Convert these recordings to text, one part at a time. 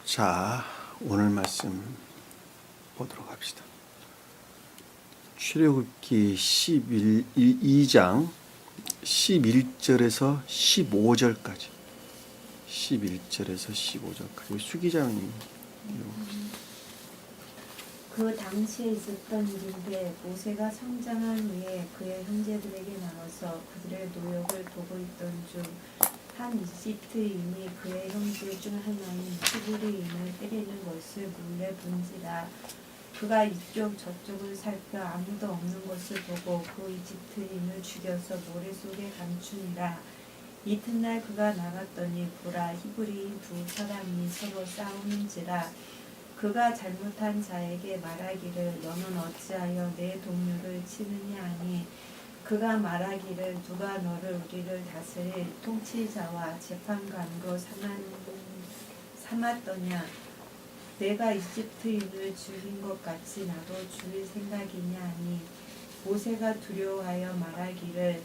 자, 오늘 말씀 보도록 합시다. 출애굽기 2장 11절에서 15절까지. 11절에서 15절까지. 수기자님 읽어봅시다. 그 당시에 있었던 일인데 모세가 성장한 후에 그의 형제들에게 나와서 그들의 노역을 보고 있던 중 한 이집트인이 그의 형제 중 하나인 히브리인을 때리는 것을 몰래 본지라. 그가 이쪽 저쪽을 살펴 아무도 없는 것을 보고 그 이집트인을 죽여서 모래 속에 감추니라. 이튿날 그가 나갔더니 보라, 히브리인 두 사람이 서로 싸우는지라. 그가 잘못한 자에게 말하기를 너는 어찌하여 내 동료를 치느냐 하니 그가 말하기를 누가 너를 우리를 다스릴 통치자와 재판관으로 삼았더냐. 내가 이집트인을 죽인 것 같이 나도 죽일 생각이냐 하니 모세가 두려워하여 말하기를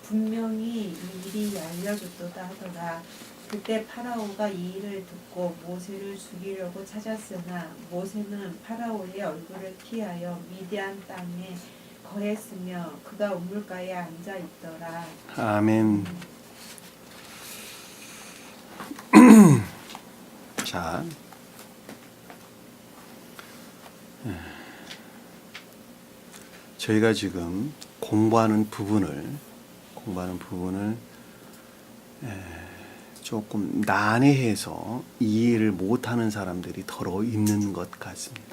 분명히 이 일이 알려졌도다 하더라. 그때 파라오가 이 일을 듣고 모세를 죽이려고 찾았으나 모세는 파라오의 얼굴을 피하여 미디안 땅에 거했으며 그가 우물가에 앉아 있더라. 아멘. 자, 저희가 지금 공부하는 부분을 조금 난해해서 이해를 못하는 사람들이 더러 있는 것 같습니다.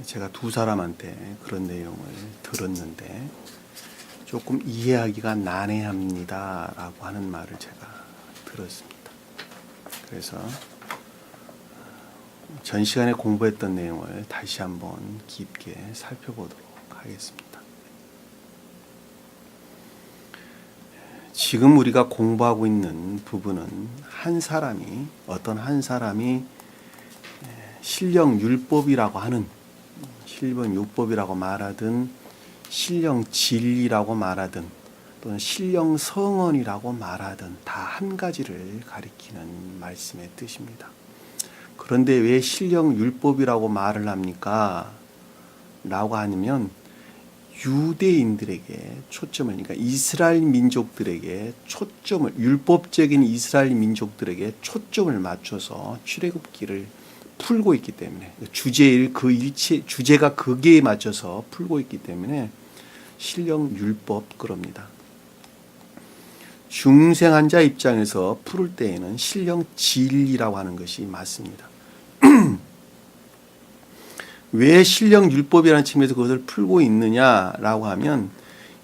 제가 두 사람한테 그런 내용을 들었는데 조금 이해하기가 난해합니다 라고 하는 말을 제가 들었습니다. 그래서 전 시간에 공부했던 내용을 다시 한번 깊게 살펴보도록 하겠습니다. 지금 우리가 공부하고 있는 부분은 어떤 한 사람이 신령율법이라고 하는 신령율법이라고 말하든 신령진리라고 말하든 또는 신령성언이라고 말하든 다 한 가지를 가리키는 말씀의 뜻입니다. 그런데 왜 신령율법이라고 말을 합니까? 라고 하면 유대인들에게 초점을, 그러니까 이스라엘 민족들에게 초점을, 율법적인 이스라엘 민족들에게 초점을 맞춰서 출애굽기를 풀고 있기 때문에, 주제가 거기에 맞춰서 풀고 있기 때문에 신령율법 그럽니다. 중생한 자 입장에서 풀을 때에는 신령진리라고 하는 것이 맞습니다. 왜 신령율법이라는 측면에서 그것을 풀고 있느냐라고 하면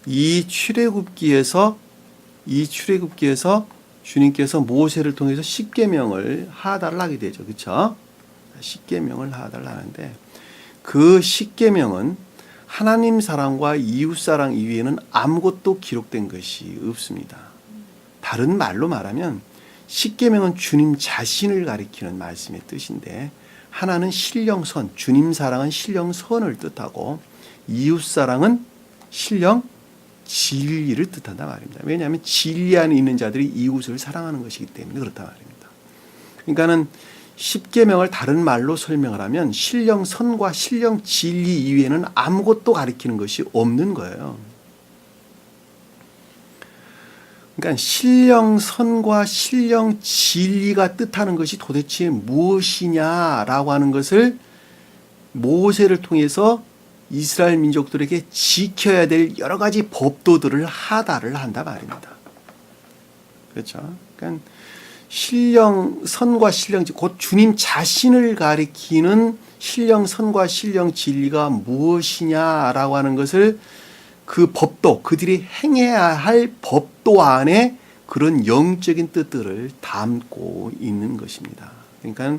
이 출애굽기에서 주님께서 모세를 통해서 십계명을 하달을 하게 되죠. 그렇죠? 십계명을 하달을 하는데 그 십계명은 하나님 사랑과 이웃 사랑 이외에는 아무것도 기록된 것이 없습니다. 다른 말로 말하면 십계명은 주님 자신을 가리키는 말씀의 뜻인데 하나는 신령선, 주님 사랑은 신령선을 뜻하고 이웃 사랑은 신령진리를 뜻한다 말입니다. 왜냐하면 진리 안에 있는 자들이 이웃을 사랑하는 것이기 때문에 그렇다 말입니다. 그러니까는 십계명을 다른 말로 설명을 하면 신령선과 신령진리 이외에는 아무것도 가리키는 것이 없는 거예요. 그러니까 신령선과 신령진리가 뜻하는 것이 도대체 무엇이냐라고 하는 것을 모세를 통해서 이스라엘 민족들에게 지켜야 될 여러 가지 법도들을 하달을 한다 말입니다. 그렇죠? 그러니까 신령선과 신령진리, 곧 주님 자신을 가리키는 신령선과 신령진리가 무엇이냐라고 하는 것을 그 법도, 그들이 행해야 할 법도 안에 그런 영적인 뜻들을 담고 있는 것입니다. 그러니까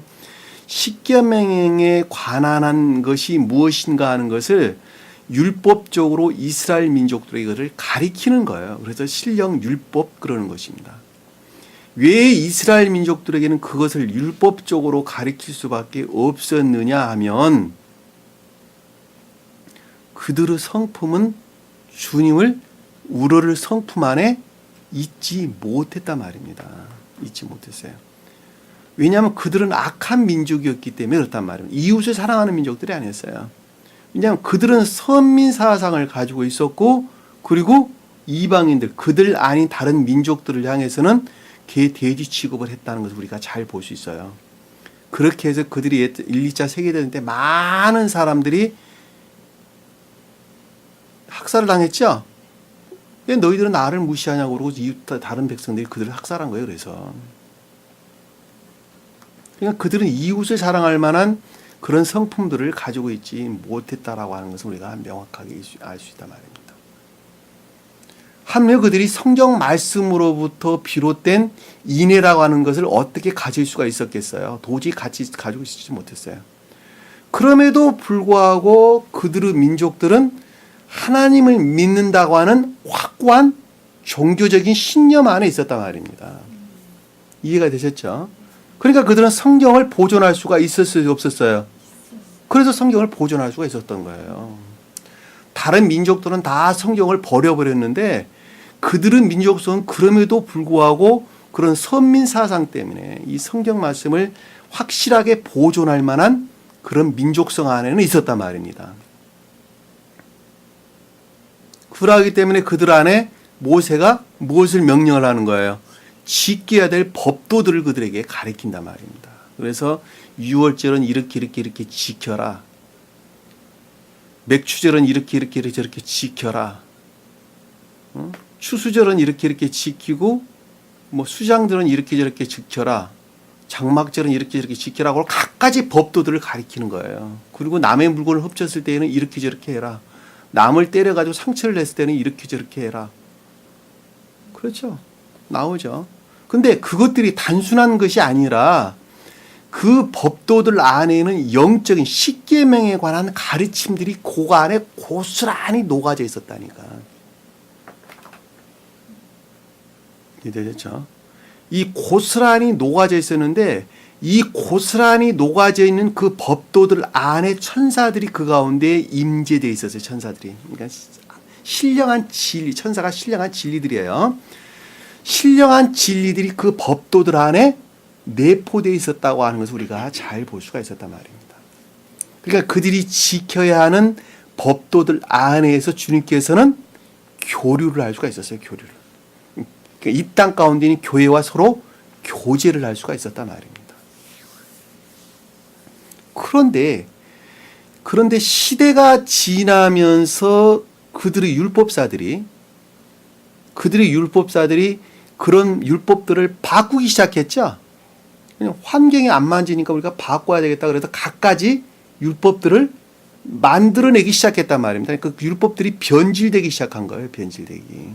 십계명에 관한 것이 무엇인가 하는 것을 율법적으로 이스라엘 민족들에게 이것을 가리키는 거예요. 그래서 신령율법 그러는 것입니다. 왜 이스라엘 민족들에게는 그것을 율법적으로 가리킬 수밖에 없었느냐 하면 그들의 성품은 주님을 우러를 성품 안에 잊지 못했단 말입니다. 잊지 못했어요. 왜냐하면 그들은 악한 민족이었기 때문에 그렇단 말입니다. 이웃을 사랑하는 민족들이 아니었어요. 왜냐하면 그들은 선민 사상을 가지고 있었고, 그리고 이방인들, 그들 아닌 다른 민족들을 향해서는 돼지 취급을 했다는 것을 우리가 잘 볼 수 있어요. 그렇게 해서 그들이 1, 2차 세계대전 때 많은 사람들이 학살을 당했죠. 왜 너희들은 나를 무시하냐고 그러고 이웃 다른 백성들이 그들을 학살한 거예요. 그래서 그러니까 그들은 이웃을 사랑할 만한 그런 성품들을 가지고 있지 못했다라고 하는 것을 우리가 명확하게 알 수 있단 말입니다. 한며 그들이 성경 말씀으로부터 비롯된 인애라고 하는 것을 어떻게 가질 수가 있었겠어요? 도저히 가지고 있지 못했어요. 그럼에도 불구하고 그들의 민족들은 하나님을 믿는다고 하는 확고한 종교적인 신념 안에 있었단 말입니다. 이해가 되셨죠? 그러니까 그들은 성경을 보존할 수가 있었어요, 없었어요? 그래서 성경을 보존할 수가 있었던 거예요. 다른 민족들은 다 성경을 버려버렸는데 그들은 민족성은 그럼에도 불구하고 그런 선민 사상 때문에 이 성경 말씀을 확실하게 보존할 만한 그런 민족성 안에는 있었단 말입니다. 그러하기 때문에 그들 안에 모세가 무엇을 명령을 하는 거예요? 지켜야 될 법도들을 그들에게 가르친단 말입니다. 그래서 유월절은 이렇게 지켜라. 맥추절은 이렇게 저렇게 지켜라. 추수절은 이렇게 지키고 뭐 수장들은 이렇게 저렇게 지켜라. 장막절은 이렇게 저렇게 지키라고 각가지 법도들을 가리키는 거예요. 그리고 남의 물건을 훔쳤을 때에는 이렇게 저렇게 해라. 남을 때려가지고 상처를 냈을 때는 이렇게 저렇게 해라. 그렇죠. 나오죠. 근데 그것들이 단순한 것이 아니라 그 법도들 안에는 영적인 십계명에 관한 가르침들이 그 안에 고스란히 녹아져 있었다니까. 이해되셨죠? 이 고스란히 녹아져 있었는데 이 고스란히 녹아져 있는 그 법도들 안에 천사들이 그 가운데 임재되어 있었어요. 천사들이. 그러니까 신령한 진리, 천사가 신령한 진리들이에요. 신령한 진리들이 그 법도들 안에 내포되어 있었다고 하는 것을 우리가 잘 볼 수가 있었단 말입니다. 그러니까 그들이 지켜야 하는 법도들 안에서 주님께서는 교류를 할 수가 있었어요. 교류를. 그러니까 이 땅 가운데 있는 교회와 서로 교제를 할 수가 있었단 말입니다. 그런데 시대가 지나면서 그들의 율법사들이 그런 율법들을 바꾸기 시작했죠. 그냥 환경이 안 맞으니까 우리가 바꿔야 되겠다 그래서 갖가지 율법들을 만들어내기 시작했단 말입니다. 그 율법들이 변질되기 시작한 거예요. 변질되기.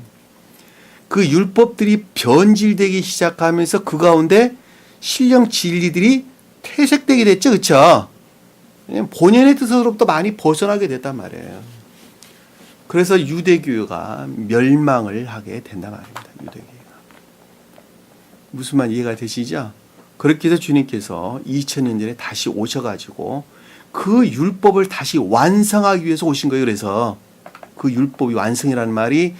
그 율법들이 변질되기 시작하면서 그 가운데 신령 진리들이 퇴색되게 됐죠. 그렇죠? 본연의 뜻으로부터 많이 벗어나게 됐단 말이에요. 그래서 유대교가 멸망을 하게 된단 말입니다. 유대교가. 무슨 말 이해가 되시죠? 그렇게 해서 주님께서 2000년 전에 다시 오셔가지고 그 율법을 다시 완성하기 위해서 오신 거예요. 그래서 그 율법이 완성이라는 말이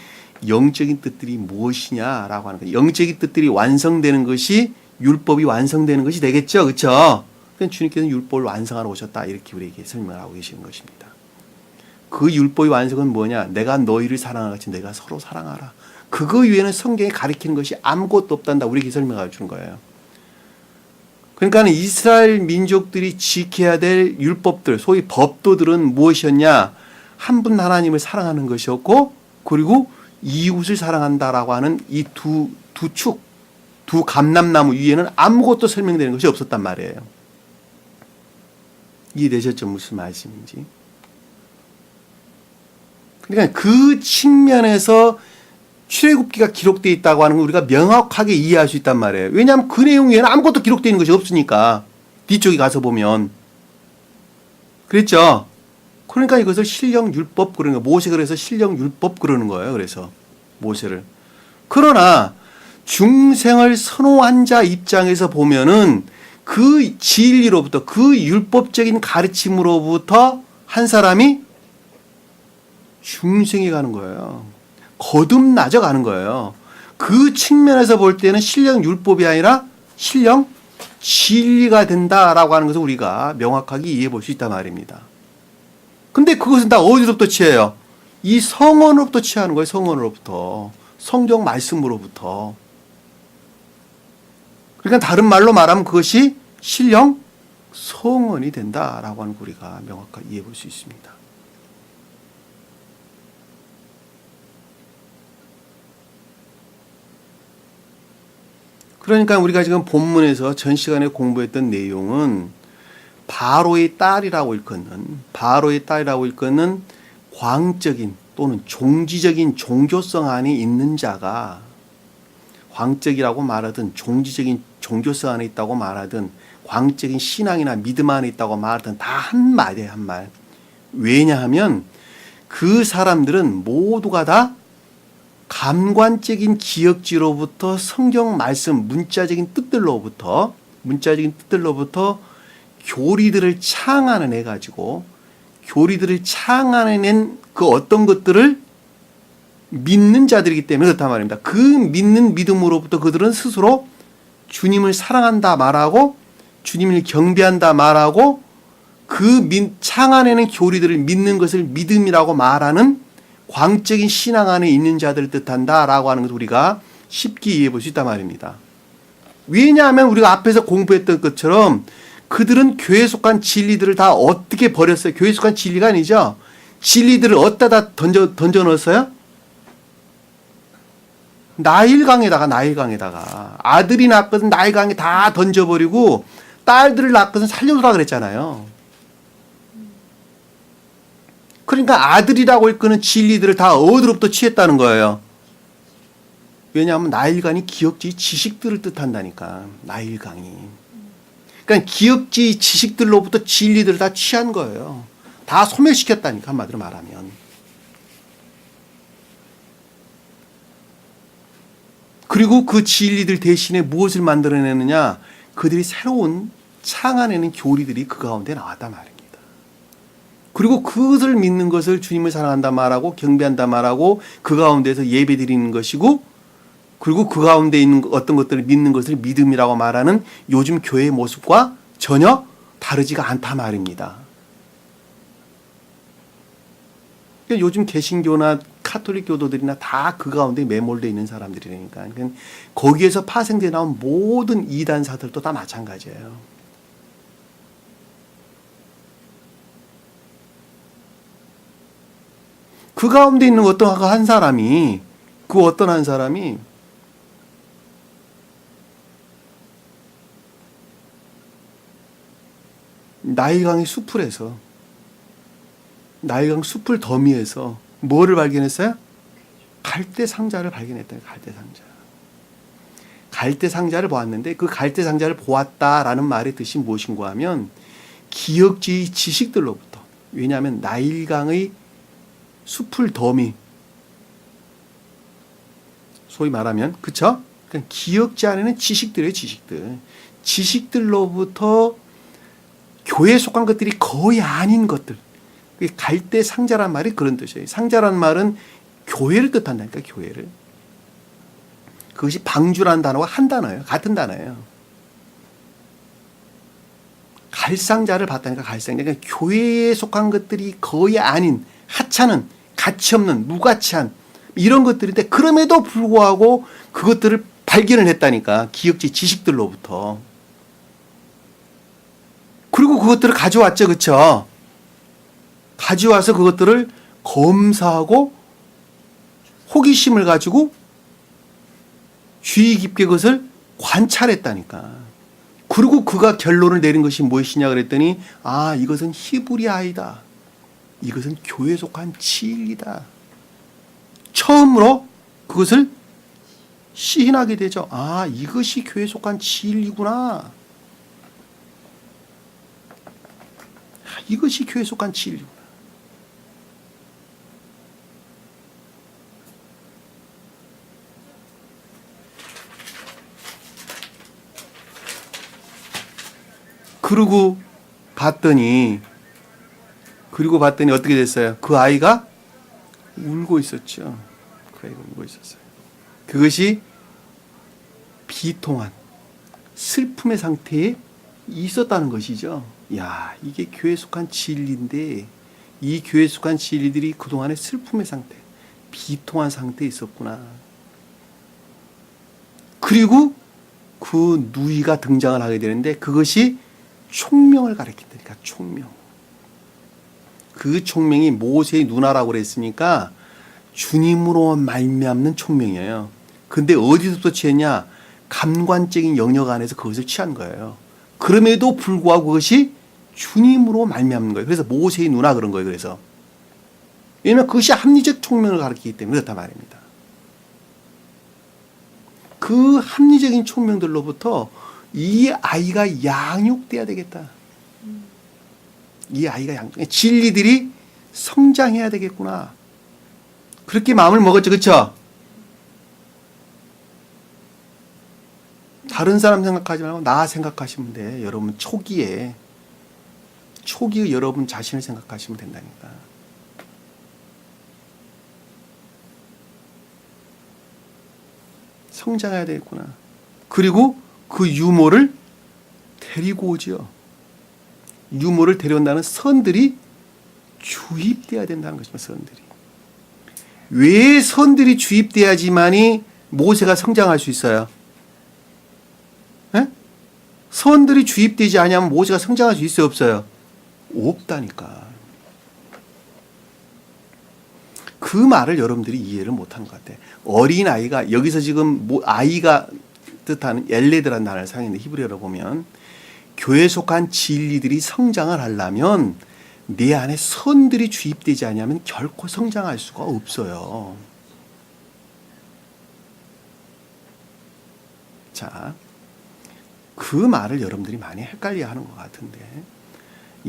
영적인 뜻들이 무엇이냐라고 하는 거예요. 영적인 뜻들이 완성되는 것이 율법이 완성되는 것이 되겠죠. 그렇죠? 그러니까 주님께서는 율법을 완성하러 오셨다. 이렇게 우리에게 설명을 하고 계시는 것입니다. 그 율법의 완성은 뭐냐? 내가 너희를 사랑하는 같이 내가 서로 사랑하라. 그거 위에는 성경에 가리키는 것이 아무것도 없단다. 우리에게 설명해 주는 거예요. 그러니까 이스라엘 민족들이 지켜야 될 율법들, 소위 법도들은 무엇이었냐? 한 분 하나님을 사랑하는 것이었고, 그리고 이웃을 사랑한다라고 하는 이 두 감람나무 위에는 아무것도 설명되는 것이 없었단 말이에요. 이해되셨죠? 무슨 말씀인지. 그러니까 그 측면에서 출애굽기가 기록되어 있다고 하는 걸 우리가 명확하게 이해할 수 있단 말이에요. 왜냐하면 그 내용 위에는 아무것도 기록되어 있는 것이 없으니까. 뒤쪽에 가서 보면. 그랬죠? 그러니까 이것을 신령 율법 그러는 거예요. 모세가 그래서 신령 율법 그러는 거예요. 그래서 모세를. 그러나 중생을 선호한 자 입장에서 보면은 그 진리로부터 그 율법적인 가르침으로부터 한 사람이 중생이 가는 거예요. 거듭나져 가는 거예요. 그 측면에서 볼 때는 신령 율법이 아니라 신령 진리가 된다라고 하는 것을 우리가 명확하게 이해해 볼 수 있단 말입니다. 근데 그것은 다 어디로부터 취해요? 이 성언으로부터 취하는 거예요. 성언으로부터. 성경 말씀으로부터. 그러니까 다른 말로 말하면 그것이 신령 성언이 된다라고 하는 거 우리가 명확하게 이해해 볼 수 있습니다. 그러니까 우리가 지금 본문에서 전 시간에 공부했던 내용은 바로의 딸이라고 일컫는 광적인 또는 종지적인 종교성 안에 있는 자가, 광적이라고 말하든 종지적인 종교성 안에 있다고 말하든 광적인 신앙이나 믿음 안에 있다고 말하든 다 한 말이에요, 한 말. 왜냐하면 그 사람들은 모두가 다 감관적인 기억지로부터 성경 말씀 문자적인 뜻들로부터 교리들을 창안해 가지고 교리들을 창안해낸 그 어떤 것들을 믿는 자들이기 때문에 그렇단 말입니다. 그 믿는 믿음으로부터 그들은 스스로 주님을 사랑한다 말하고 주님을 경배한다 말하고 그 창안해낸 교리들을 믿는 것을 믿음이라고 말하는 광적인 신앙 안에 있는 자들을 뜻한다라고 하는 것을 우리가 쉽게 이해해 볼 수 있단 말입니다. 왜냐하면 우리가 앞에서 공부했던 것처럼 그들은 교회에 속한 진리들을 다 어떻게 버렸어요? 교회에 속한 진리가 아니죠. 진리들을 어디다 던져 넣었어요? 나일강에다가 아들이 낳거든 나일강에 다 던져버리고 딸들을 낳거든 살려두라 그랬잖아요. 그러니까 아들이라고 일컫는 진리들을 다 어디로부터 취했다는 거예요. 왜냐하면 나일강이 기억지 지식들을 뜻한다니까. 나일강이. 그러니까 기억지 지식들로부터 진리들을 다 취한 거예요. 다 소멸시켰다니까, 한마디로 말하면. 그리고 그 진리들 대신에 무엇을 만들어내느냐? 그들이 새로운 창안해낸 교리들이 그 가운데 나왔단 말입니다. 그리고 그것을 믿는 것을 주님을 사랑한다 말하고 경배한다 말하고 그 가운데서 예배 드리는 것이고 그리고 그 가운데 있는 어떤 것들을 믿는 것을 믿음이라고 말하는 요즘 교회의 모습과 전혀 다르지가 않다 말입니다. 그러니까 요즘 개신교나 카톨릭 교도들이나 다 그 가운데 매몰되어 있는 사람들이니까 그러니까 거기에서 파생되어 나온 모든 이단사들도 다 마찬가지예요. 그 가운데 있는 어떤 한 사람이 나일강의 나일강 숲을 더미에서 뭐를 발견했어요? 갈대 상자를 발견했다는 갈대 상자. 갈대 상자를 보았는데 그 갈대 상자를 보았다라는 말의 뜻이 무엇인가 하면 기억지 지식들로부터, 왜냐하면 나일강의 숲을 더미, 소위 말하면 그쵸? 그러니까 기억지 안에는 지식들이에요. 지식들로부터 교회에 속한 것들이 거의 아닌 것들. 갈대 상자란 말이 그런 뜻이에요. 상자란 말은 교회를 뜻한다니까, 교회를. 그것이 방주라는 단어가 한 단어예요. 같은 단어예요. 갈상자를 봤다니까, 갈상자. 그러니까 교회에 속한 것들이 거의 아닌, 하찮은, 가치 없는, 무가치한 이런 것들인데 그럼에도 불구하고 그것들을 발견을 했다니까, 기억지 지식들로부터. 그리고 그것들을 가져왔죠. 그쵸? 가져와서 그것들을 검사하고 호기심을 가지고 주의 깊게 그것을 관찰했다니까. 그리고 그가 결론을 내린 것이 무엇이냐 그랬더니 이것은 히브리아이다. 이것은 교회에 속한 진리다. 처음으로 그것을 시인하게 되죠. 이것이 교회에 속한 진리구나. 이것이 교회에 속한 진리구나. 그리고 봤더니 어떻게 됐어요? 그 아이가 울고 있었죠. 그 아이가 울고 있었어요. 그것이 비통한 슬픔의 상태에 있었다는 것이죠. 야, 이게 교회에 속한 진리인데 이 교회에 속한 진리들이 그동안의 슬픔의 상태, 비통한 상태에 있었구나. 그리고 그 누이가 등장을 하게 되는데 그것이 총명을 가리킨다니까. 총명. 그 총명이 모세의 누나라고 그랬으니까 주님으로 말미암는 총명이에요. 근데 어디서부터 취했냐? 감관적인 영역 안에서 그것을 취한 거예요. 그럼에도 불구하고 그것이 주님으로 말미암는 거예요. 그래서 모세의 누나 그런 거예요. 그래서 왜냐하면 그것이 합리적 총명을 가리키기 때문에 그렇단 말입니다. 그 합리적인 총명들로부터 이 아이가 양육돼야 되겠다. 이 아이가 진리들이 성장해야 되겠구나. 그렇게 마음을 먹었죠. 그렇죠? 다른 사람 생각하지 말고 나 생각하시면 돼. 여러분 초기에 여러분 자신을 생각하시면 된다니까. 성장해야 되겠구나. 그리고 그 유모를 데리고 오지요. 유모를 데려온다는 선들이 주입돼야 된다는 것입니다. 선들이. 왜 선들이 주입돼야지만이 모세가 성장할 수 있어요? 에? 선들이 주입되지 않으면 모세가 성장할 수 있어요? 없어요? 없다니까. 그 말을 여러분들이 이해를 못하는 것 같아요. 어린아이가 여기서 지금 아이가 뜻하는 엘레드라는 단어를 사용했는데 히브리어로 보면 교회에 속한 진리들이 성장을 하려면 내 안에 선들이 주입되지 않으면 결코 성장할 수가 없어요. 자, 그 말을 여러분들이 많이 헷갈려 하는 것 같은데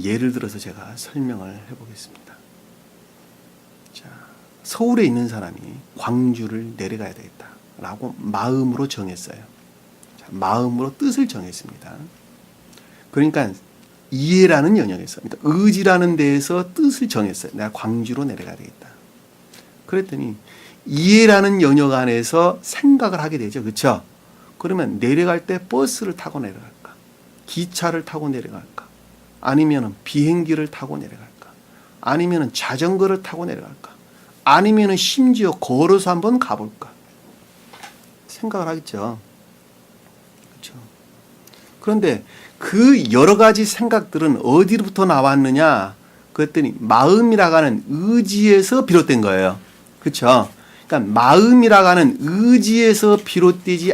예를 들어서 제가 설명을 해보겠습니다. 자, 서울에 있는 사람이 광주를 내려가야 되겠다라고 마음으로 정했어요. 자, 마음으로 뜻을 정했습니다. 그러니까 이해라는 영역에서, 그러니까 의지라는 데에서 뜻을 정했어요. 내가 광주로 내려가야 되겠다. 그랬더니 이해라는 영역 안에서 생각을 하게 되죠. 그렇죠? 그러면 내려갈 때 버스를 타고 내려갈까? 기차를 타고 내려갈까? 아니면 비행기를 타고 내려갈까? 아니면 자전거를 타고 내려갈까? 아니면 심지어 걸어서 한번 가볼까? 생각을 하겠죠. 그렇죠? 그런데 그 여러 가지 생각들은 어디로부터 나왔느냐? 그랬더니 마음이라고 하는 의지에서 비롯된 거예요. 그렇죠? 그러니까 마음이라고 하는 의지에서 비롯되지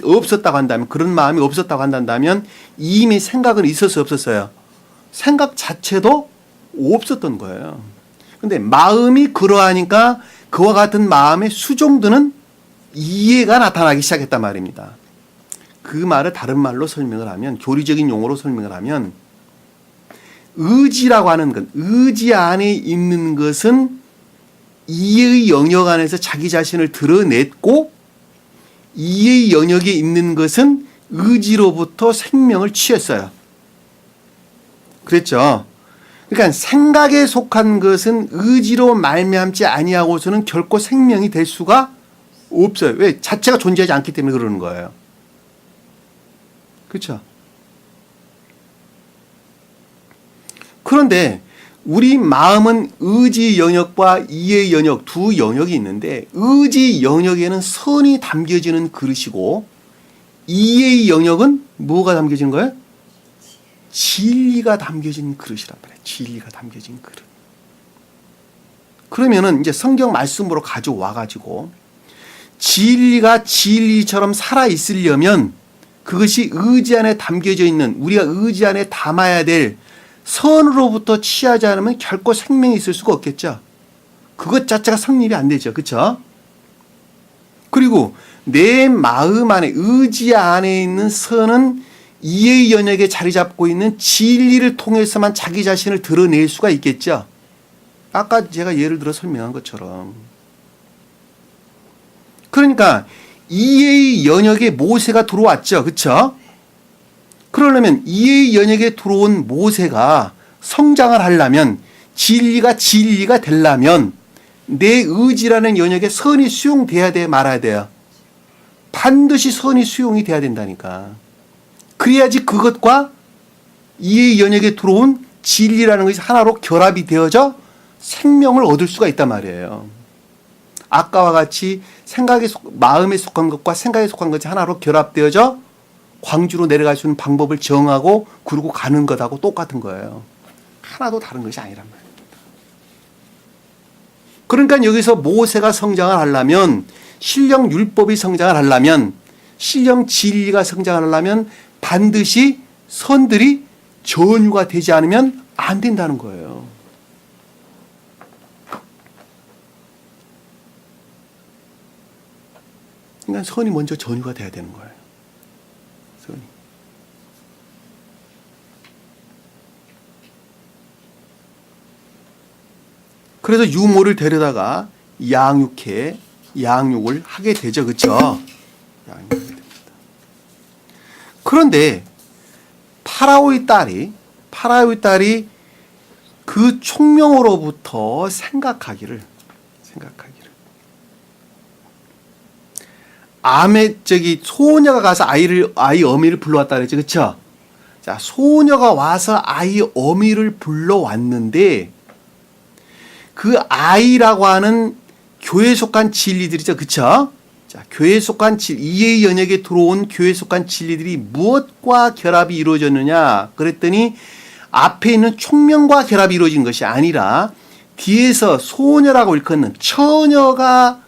없었다고 한다면, 그런 마음이 없었다고 한다면 이미 생각은 있었어요, 없었어요? 생각 자체도 없었던 거예요. 근데 마음이 그러하니까 그와 같은 마음의 수종드는 이해가 나타나기 시작했단 말입니다. 그 말을 다른 말로 설명을 하면, 교리적인 용어로 설명을 하면, 의지라고 하는 것, 의지 안에 있는 것은 이해의 영역 안에서 자기 자신을 드러냈고, 이해의 영역에 있는 것은 의지로부터 생명을 취했어요. 그랬죠? 그러니까 생각에 속한 것은 의지로 말미암지 아니하고서는 결코 생명이 될 수가 없어요. 왜? 자체가 존재하지 않기 때문에 그러는 거예요. 그렇죠? 그런데 우리 마음은 의지 영역과 이해 영역 두 영역이 있는데, 의지 영역에는 선이 담겨지는 그릇이고 이해의 영역은 뭐가 담겨진 거예요? 진리가 담겨진 그릇이란 말이에요. 진리가 담겨진 그릇. 그러면은 이제 성경 말씀으로 가져와 가지고 진리가 진리처럼 살아 있으려면 그것이 의지 안에 담겨져 있는, 우리가 의지 안에 담아야 될 선으로부터 취하지 않으면 결코 생명이 있을 수가 없겠죠. 그것 자체가 성립이 안 되죠. 그렇죠? 그리고 내 마음 안에, 의지 안에 있는 선은 이해의 영역에 자리 잡고 있는 진리를 통해서만 자기 자신을 드러낼 수가 있겠죠. 아까 제가 예를 들어 설명한 것처럼. 그러니까 이해의 영역에 모세가 들어왔죠. 그렇죠? 그러려면 이해의 영역에 들어온 모세가 성장을 하려면, 진리가 되려면 내 의지라는 영역에 선이 수용돼야 돼, 말아야 돼요? 반드시 선이 수용이 돼야 된다니까. 그래야지 그것과 이의 영역에 들어온 진리라는 것이 하나로 결합이 되어져 생명을 얻을 수가 있단 말이에요. 아까와 같이 마음에 속한 것과 생각에 속한 것이 하나로 결합되어져 광주로 내려갈 수 있는 방법을 정하고 그러고 가는 것하고 똑같은 거예요. 하나도 다른 것이 아니란 말이에요. 그러니까 여기서 모세가 성장을 하려면, 신령 율법이 성장을 하려면, 신령 진리가 성장을 하려면 반드시 선들이 전유가 되지 않으면 안 된다는 거예요. 그러니까 선이 먼저 전유가 돼야 되는 거예요. 선이. 그래서 유모를 데려다가 양육을 하게 되죠. 그렇죠? 양육을 하게 됩니다. 그런데 파라오의 딸이 그 총명으로부터 생각하기를 소녀가 가서 아이 어미를 불러왔다 그랬죠. 그렇죠? 자, 소녀가 와서 아이 어미를 불러왔는데 그 아이라고 하는 교회에 속한 진리들이죠. 그렇죠? 자, 교회에 속한 이의 연역에 들어온 교회에 속한 진리들이 무엇과 결합이 이루어졌느냐? 그랬더니 앞에 있는 총명과 결합이 이루어진 것이 아니라 뒤에서 소녀라고 일컫는 처녀가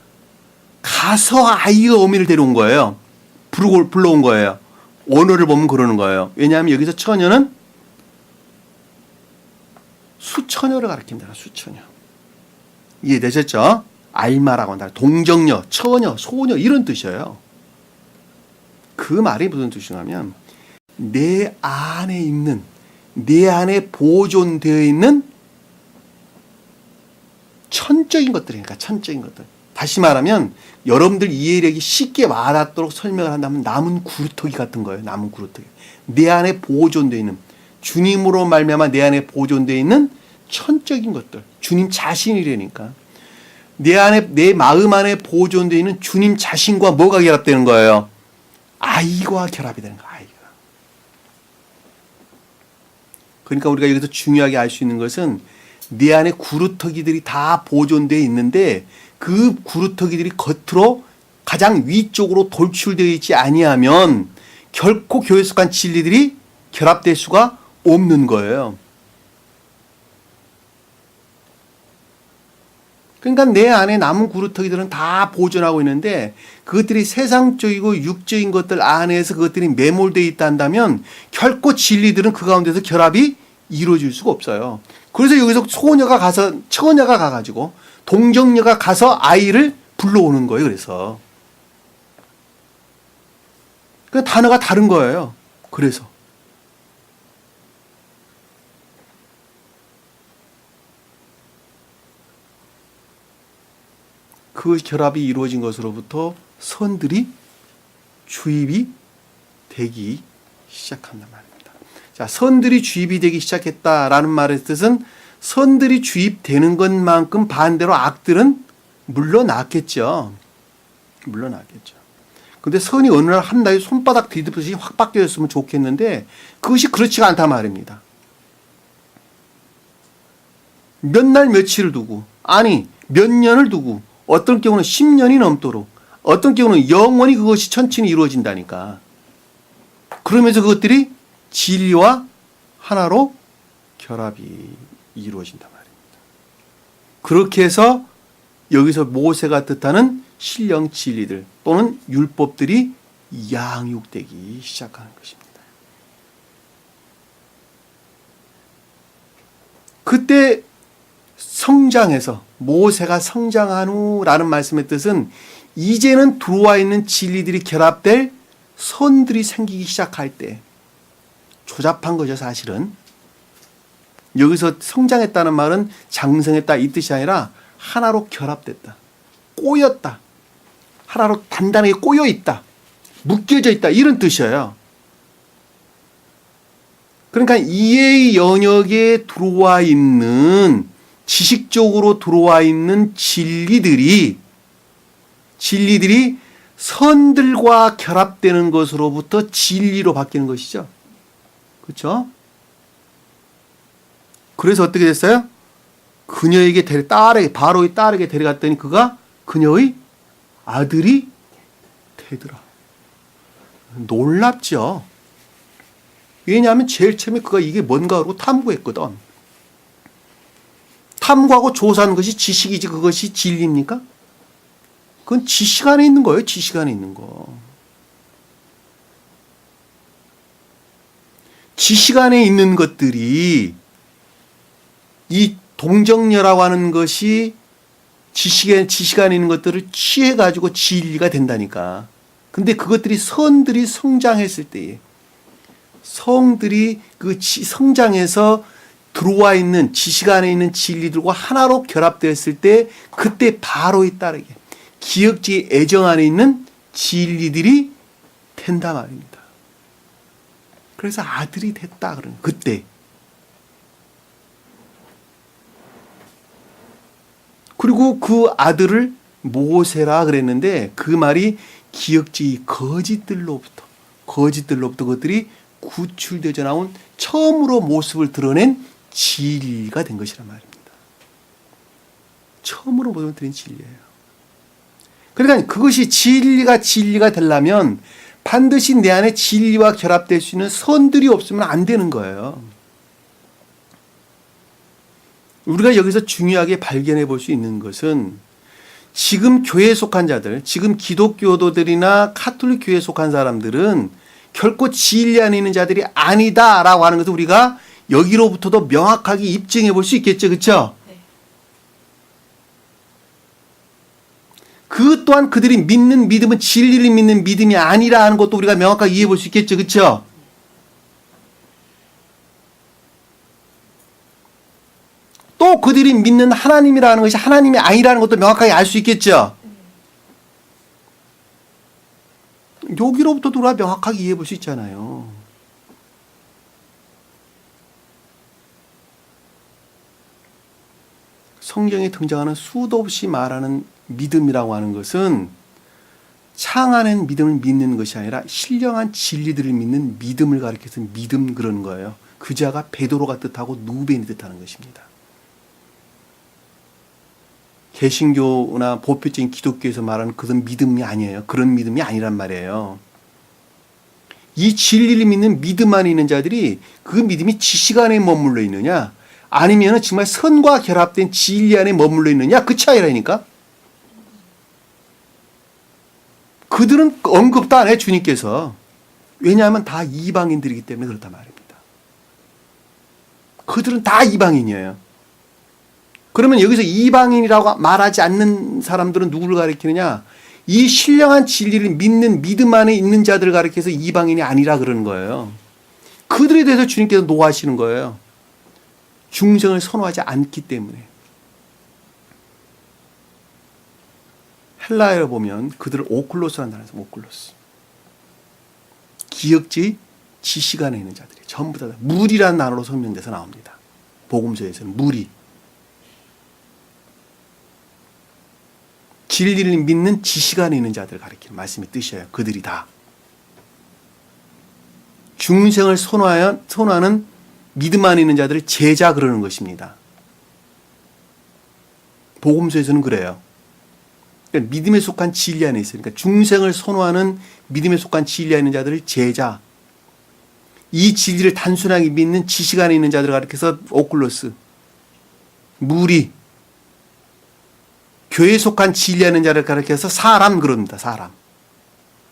가서 아이의 어미를 데려온 거예요. 불러온 거예요. 언어를 보면 그러는 거예요. 왜냐하면 여기서 처녀는 수처녀를 가리킵니다. 수처녀. 이해되셨죠? 알마라고 한다. 동정녀, 처녀, 소녀 이런 뜻이에요. 그 말이 무슨 뜻이냐면 내 안에 보존되어 있는 천적인 것들이니까 천적인 것들. 다시 말하면 여러분들 이해력이 쉽게 와닿도록 설명을 한다면 남은 구루터기 같은 거예요. 남은 구루터기. 내 안에 보존되어 있는 주님으로 말미암아 내 안에 보존되어 있는 천적인 것들. 주님 자신이라니까. 내 마음 안에 보존되어 있는 주님 자신과 뭐가 결합되는 거예요? 아이와 결합이 되는 거예요. 아이가. 그러니까 우리가 여기서 중요하게 알 수 있는 것은 내 안에 구루터기들이 다 보존되어 있는데 그 구루터기들이 겉으로 가장 위쪽으로 돌출되어 있지 아니하면 결코 교회 속한 진리들이 결합될 수가 없는 거예요. 그러니까 내 안에 남은 구루터기들은 다 보존하고 있는데 그것들이 세상적이고 육적인 것들 안에서 그것들이 매몰되어 있다 한다면 결코 진리들은 그 가운데서 결합이 이루어질 수가 없어요. 그래서 여기서 처녀가 가가지고 동정녀가 가서 아이를 불러오는 거예요. 그래서 그 단어가 다른 거예요. 그래서 그 결합이 이루어진 것으로부터 선들이 주입이 되기 시작한단 말입니다. 자, 선들이 주입이 되기 시작했다라는 말의 뜻은 선들이 주입되는 것만큼 반대로 악들은 물러났겠죠. 근데 선이 어느 날 한나의 손바닥 뒤집듯이 확 바뀌었으면 좋겠는데 그것이 그렇지가 않단 말입니다. 몇 날 며칠을 두고 몇 년을 두고 어떤 경우는 10년이 넘도록 어떤 경우는 영원히 그것이 천천히 이루어진다니까. 그러면서 그것들이 진리와 하나로 결합이 이루어진단 말입니다. 그렇게 해서 여기서 모세가 뜻하는 신령 진리들 또는 율법들이 양육되기 시작하는 것입니다. 그때 성장해서 모세가 성장한 후라는 말씀의 뜻은 이제는 들어와 있는 진리들이 결합될 선들이 생기기 시작할 때 조잡한 거죠. 사실은 여기서 성장했다는 말은 장성했다 이 뜻이 아니라 하나로 결합됐다, 꼬였다, 하나로 단단하게 꼬여있다, 묶여져 있다 이런 뜻이에요. 그러니까 이의 영역에 들어와 있는 지식적으로 들어와 있는 진리들이 선들과 결합되는 것으로부터 진리로 바뀌는 것이죠. 그렇죠? 그래서 어떻게 됐어요? 그녀에게 딸에게 바로의 딸에게 데려갔더니 그가 그녀의 아들이 되더라. 놀랍죠. 왜냐하면 제일 처음에 그가 이게 뭔가 하고 탐구했거든. 탐구하고 조사하는 것이 지식이지 그것이 진리입니까? 그건 지식 안에 있는 거예요. 지식 안에 있는 거. 지식 안에 있는 것들이 이 동정녀라고 하는 것이 지식 안에 있는 것들을 취해가지고 진리가 된다니까. 근데 그것들이 선들이 성장했을 때에 성들이 그 성장해서 들어와 있는 지식 안에 있는 진리들과 하나로 결합되었을 때 그때 바로에 따르게 기억지의 애정 안에 있는 진리들이 된다 말입니다. 그래서 아들이 됐다 그러는 그때. 그리고 그 아들을 모세라 그랬는데 그 말이 기억지의 거짓들로부터 그것들이 구출되져 나온 처음으로 모습을 드러낸 진리가 된 것이란 말입니다. 처음으로 모습을 드러낸 진리예요. 그러니까 그것이 진리가 되려면 반드시 내 안에 진리와 결합될 수 있는 선들이 없으면 안 되는 거예요. 우리가 여기서 중요하게 발견해 볼 수 있는 것은 지금 교회에 속한 자들, 지금 기독교도들이나 카톨릭 교회에 속한 사람들은 결코 진리 안에 있는 자들이 아니다라고 하는 것을 우리가 여기로부터도 명확하게 입증해 볼 수 있겠죠. 그렇죠? 네. 그 또한 그들이 믿는 믿음은 진리를 믿는 믿음이 아니라 하는 것도 우리가 명확하게 이해해 볼 수 있겠죠. 그렇죠? 또 그들이 믿는 하나님이라는 것이 하나님이 아니라는 것도 명확하게 알 수 있겠죠. 여기로부터도 우리가 명확하게 이해해 볼 수 있잖아요. 성경에 등장하는 수도 없이 말하는 믿음이라고 하는 것은 창안한 믿음을 믿는 것이 아니라 신령한 진리들을 믿는 믿음을 가리켜서 믿음 그러는 거예요. 그 자가 베드로가 뜻하고 누벤이 뜻하는 것입니다. 개신교나 보편적인 기독교에서 말하는 그런 믿음이 아니에요. 그런 믿음이 아니란 말이에요. 이 진리를 믿는 믿음 안에 있는 자들이 그 믿음이 지식 안에 머물러 있느냐 아니면 정말 선과 결합된 진리 안에 머물러 있느냐 그 차이라니까. 그들은 언급도 안 해 주님께서. 왜냐하면 다 이방인들이기 때문에 그렇단 말입니다. 그들은 다 이방인이에요. 그러면 여기서 이방인이라고 말하지 않는 사람들은 누구를 가리키느냐? 이 신령한 진리를 믿는 믿음 안에 있는 자들을 가리켜서 이방인이 아니라 그러는 거예요. 그들에 대해서 주님께서 노하시는 거예요. 중생을 선호하지 않기 때문에. 헬라어로 보면 그들을 오클로스라는 단어에서 오클로스. 기억지 지식 안에 있는 자들이 전부 다 무리라는 단어로 설명돼서 나옵니다. 복음서에서는 무리. 진리를 믿는 지식 안에 있는 자들을 가리키는 말씀의 뜻이에요. 그들이 다. 중생을 선호하는 믿음 안에 있는 자들을 제자 그러는 것입니다. 복음서에서는 그래요. 그러니까 믿음에 속한 진리 안에 있어요. 그러니까 중생을 선호하는 믿음에 속한 진리 안에 있는 자들을 제자. 이 진리를 단순하게 믿는 지식 안에 있는 자들을 가리켜서 오클로스. 무리. 교회에 속한 진리하는 자를 가리켜서 사람 그럽니다. 사람.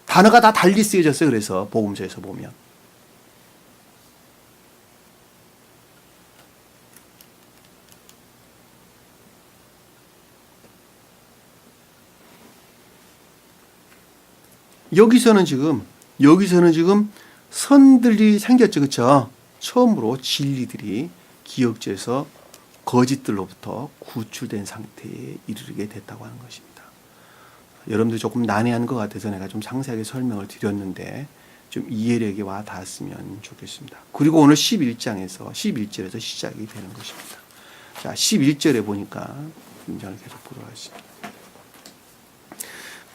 단어가 다 달리 쓰여졌어요. 그래서 복음서에서 보면. 여기서는 지금 선들이 생겼죠. 그렇죠? 처음으로 진리들이 기억지에서 거짓들로부터 구출된 상태에 이르게 됐다고 하는 것입니다. 여러분들 조금 난해한 것 같아서 내가 좀 상세하게 설명을 드렸는데 좀 이해력이 와 닿았으면 좋겠습니다. 그리고 오늘 11절에서 시작이 되는 것입니다. 자, 11절에 보니까 문장을 계속 보도록 하겠습니다.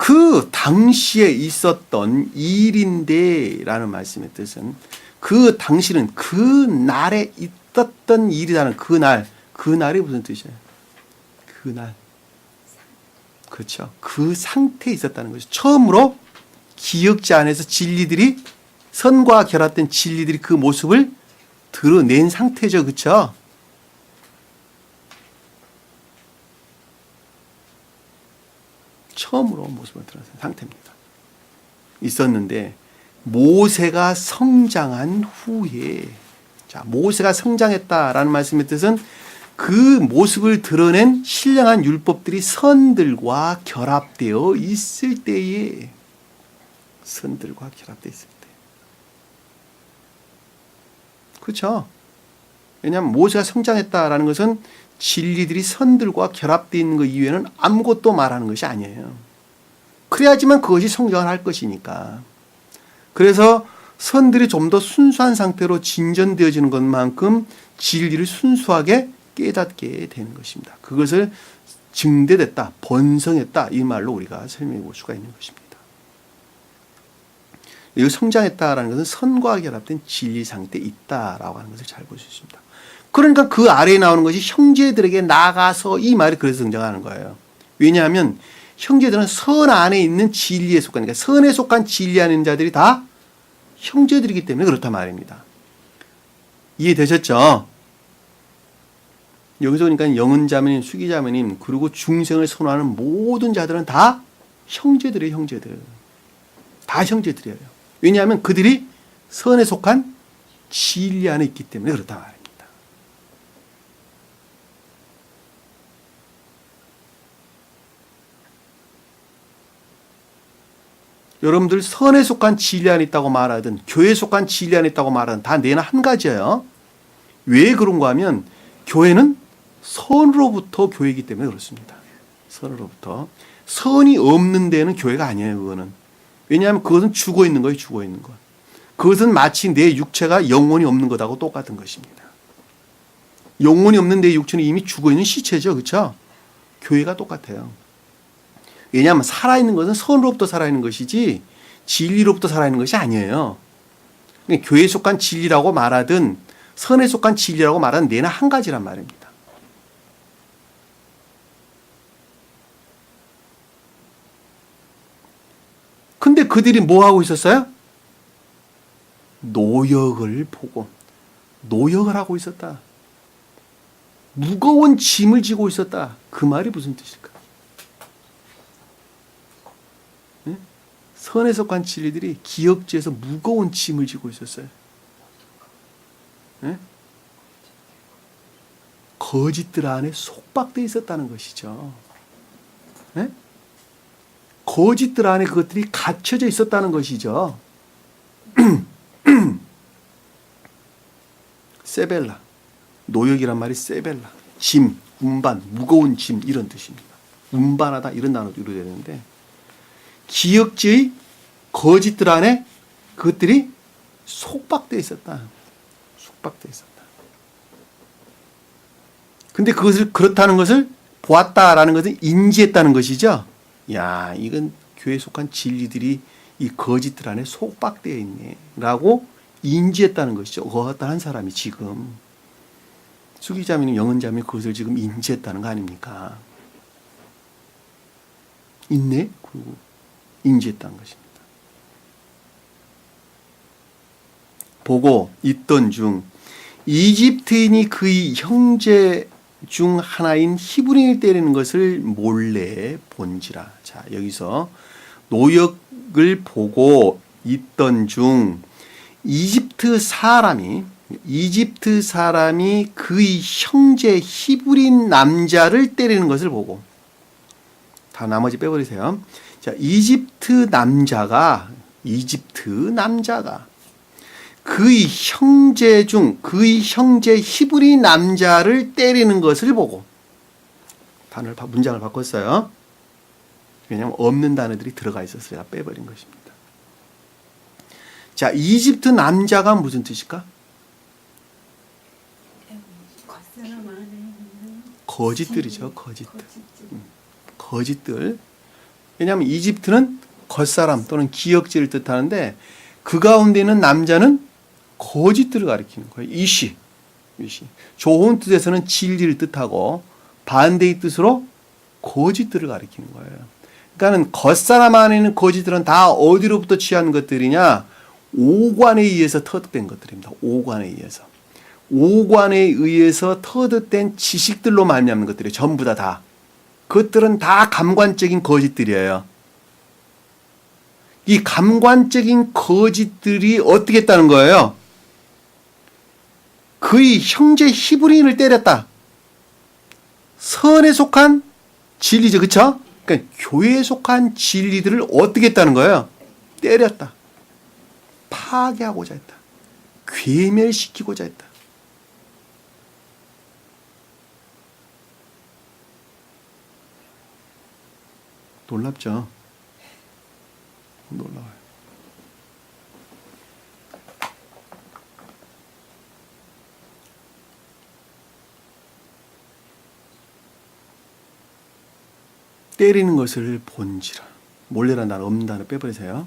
그 당시에 있었던 일인데 라는 말씀의 뜻은 그 당시는 그 날에 있었던 일이라는 그 날이 무슨 뜻이에요? 그 날. 그렇죠. 그 상태에 있었다는 거죠. 처음으로 기억자 안에서 진리들이 선과 결합된 진리들이 그 모습을 드러낸 상태죠. 그렇죠? 처음으로 모습을 드러낸 상태입니다. 있었는데 모세가 성장한 후에 자, 모세가 성장했다라는 말씀의 뜻은 그 모습을 드러낸 신령한 율법들이 선들과 결합되어 있을 때에 선들과 결합되어 있을 때 그렇죠? 왜냐하면 모세가 성장했다라는 것은 진리들이 선들과 결합되어 있는 것 이외에는 아무것도 말하는 것이 아니에요. 그래야지만 그것이 성장을 할 것이니까. 그래서 선들이 좀 더 순수한 상태로 진전되어지는 것만큼 진리를 순수하게 깨닫게 되는 것입니다. 그것을 증대됐다, 번성했다 이 말로 우리가 설명해 볼 수가 있는 것입니다. 이 성장했다라는 것은 선과 결합된 진리 상태에 있다라고 하는 것을 잘 볼 수 있습니다. 그러니까 그 아래에 나오는 것이 형제들에게 나가서 이 말이 그래서 등장하는 거예요. 왜냐하면 형제들은 선 안에 있는 진리에 속한, 그러니까 선에 속한 진리 안에 있는 자들이 다 형제들이기 때문에 그렇단 말입니다. 이해되셨죠? 여기서 그러니까 영은자매님, 수기자매님, 그리고 중생을 선호하는 모든 자들은 다 형제들이에요, 형제들. 다 형제들이에요. 왜냐하면 그들이 선에 속한 진리 안에 있기 때문에 그렇단 말입니다. 여러분들 선에 속한 진리 안에 있다고 말하든 교회에 속한 진리 안에 있다고 말하든 다 내나 한 가지예요. 왜 그런가 하면 교회는 선으로부터 교회이기 때문에 그렇습니다. 선으로부터. 선이 없는 데는 교회가 아니에요. 그거는. 왜냐하면 그것은 죽어 있는 거예요. 죽어 있는 것. 그것은 마치 내 육체가 영혼이 없는 것하고 똑같은 것입니다. 영혼이 없는 내 육체는 이미 죽어 있는 시체죠. 그렇죠? 교회가 똑같아요. 왜냐하면 살아있는 것은 선으로부터 살아있는 것이지 진리로부터 살아있는 것이 아니에요. 그러니까 교회에 속한 진리라고 말하든 선에 속한 진리라고 말하든 내나 한 가지란 말입니다. 근데 그들이 뭐 하고 있었어요? 노역을 보고 노역을 하고 있었다. 무거운 짐을 지고 있었다. 그 말이 무슨 뜻일까? 네? 선에 속한 진리들이 기역지에서 무거운 짐을 지고 있었어요. 네? 거짓들 안에 속박되어 있었다는 것이죠. 네? 거짓들 안에 그것들이 갇혀져 있었다는 것이죠. 세벨라. 노역이란 말이 세벨라. 짐, 운반, 무거운 짐 이런 뜻입니다. 운반하다 이런 단어도 이루어지는데 기역지의 거짓들 안에 그것들이 속박되어 있었다. 속박되어 있었다. 근데 그것을 그렇다는 것을 보았다라는 것은 인지했다는 것이죠. 야, 이건 교회에 속한 진리들이 이 거짓들 안에 속박되어 있네 라고 인지했다는 것이죠. 어떤 한 사람이 지금 수기자매는 영은자매 그것을 지금 인지했다는 거 아닙니까? 있네? 그리고 인지했다는 것입니다. 보고 있던 중 이집트인이 그의 형제 중 하나인 히브리인을 때리는 것을 몰래 본지라. 자, 여기서 노역을 보고 있던 중 이집트 사람이 그의 형제 히브리인 남자를 때리는 것을 보고 다 나머지 빼버리세요. 자, 이집트 남자가 그의 형제 히브리인 남자를 때리는 것을 보고 문장을 바꿨어요. 왜냐하면 없는 단어들이 들어가 있어서 제가 빼버린 것입니다. 자, 이집트 남자가 무슨 뜻일까? 겉사람 안에 거짓들이죠. 거짓들. 거짓들. 왜냐하면 이집트는 겉사람 또는 기역지를 뜻하는데 그 가운데 있는 남자는 거짓들을 가리키는 거예요. 이시. 좋은 뜻에서는 진리를 뜻하고 반대의 뜻으로 거짓들을 가리키는 거예요. 그러니까는 겉사람 안에 있는 거짓들은 다 어디로부터 취한 것들이냐? 오관에 의해서 터득된 것들입니다. 오관에 의해서. 오관에 의해서 터득된 지식들로 말미암는 것들이에요. 전부 다. 그것들은 다 감관적인 거짓들이에요. 이 감관적인 거짓들이 어떻게 했다는 거예요? 그의 형제 히브리인을 때렸다. 선에 속한 진리죠. 그쵸? 그러니까 교회에 속한 진리들을 어떻게 했다는 거예요? 때렸다. 파괴하고자 했다. 괴멸시키고자 했다. 놀랍죠? 놀라워요. 때리는 것을 본지라. 몰래란 단어, 없는 단어 빼버리세요.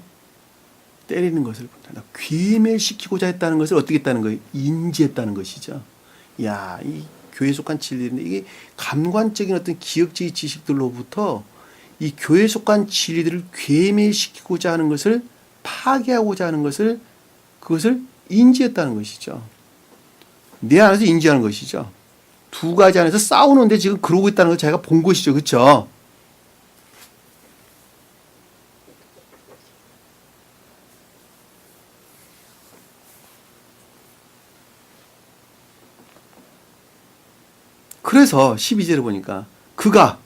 때리는 것을 본다. 괴멸시키고자 했다는 것을 어떻게 했다는 거예요? 인지했다는 것이죠. 야, 이 교회에 속한 진리인데 이게 감관적인 어떤 기억적인 지식들로부터 이 교회에 속한 진리들을 괴멸시키고자 하는 것을 파괴하고자 하는 것을 그것을 인지했다는 것이죠. 내 안에서 인지하는 것이죠. 두 가지 안에서 싸우는데 지금 그러고 있다는 걸 제가 본 것이죠. 그렇죠? 그래서 12절에 보니까 그가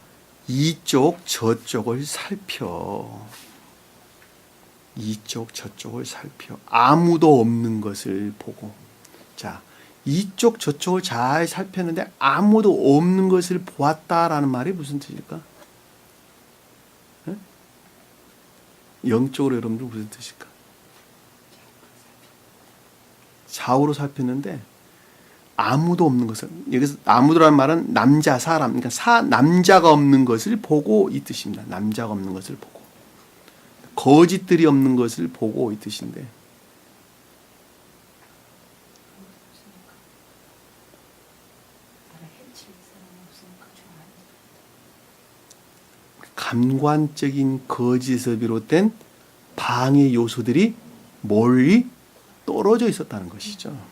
이쪽 저쪽을 살펴 아무도 없는 것을 보고, 자, 이쪽 저쪽을 잘 살폈는데 아무도 없는 것을 보았다라는 말이 무슨 뜻일까? 네? 영적으로 여러분들 무슨 뜻일까? 좌우로 살폈는데 아무도 없는 것을, 여기서 아무도라는 말은 남자, 사람, 그러니까 남자가 없는 것을 보고 이 뜻입니다. 남자가 없는 것을 보고. 거짓들이 없는 것을 보고 이 뜻인데. 감관적인 거짓에서 비롯된 방해 요소들이 멀리 떨어져 있었다는 것이죠.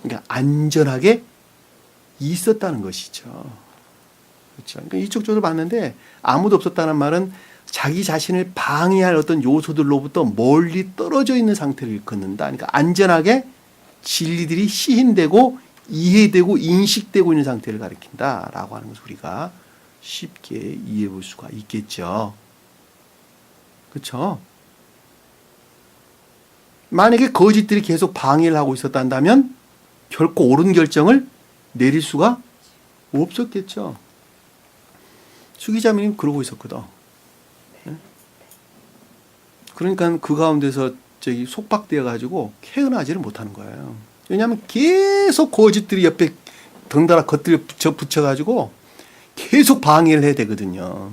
그러니까 안전하게 있었다는 것이죠. 그렇죠. 그러니까 이쪽 저쪽 봤는데 아무도 없었다는 말은 자기 자신을 방해할 어떤 요소들로부터 멀리 떨어져 있는 상태를 일컫는다. 그러니까 안전하게 진리들이 시인되고 이해되고 인식되고 있는 상태를 가리킨다라고 하는 것을 우리가 쉽게 이해해 볼 수가 있겠죠. 그렇죠? 만약에 거짓들이 계속 방해를 하고 있었다면 결코 옳은 결정을 내릴 수가 없었겠죠. 수기자매님 그러고 있었거든. 네? 그러니까 그 가운데서 속박되어 가지고 케어나지를 못하는 거예요. 왜냐하면 계속 거짓들이 옆에 덩달아 겉들을 붙여가지고 계속 방해를 해야 되거든요.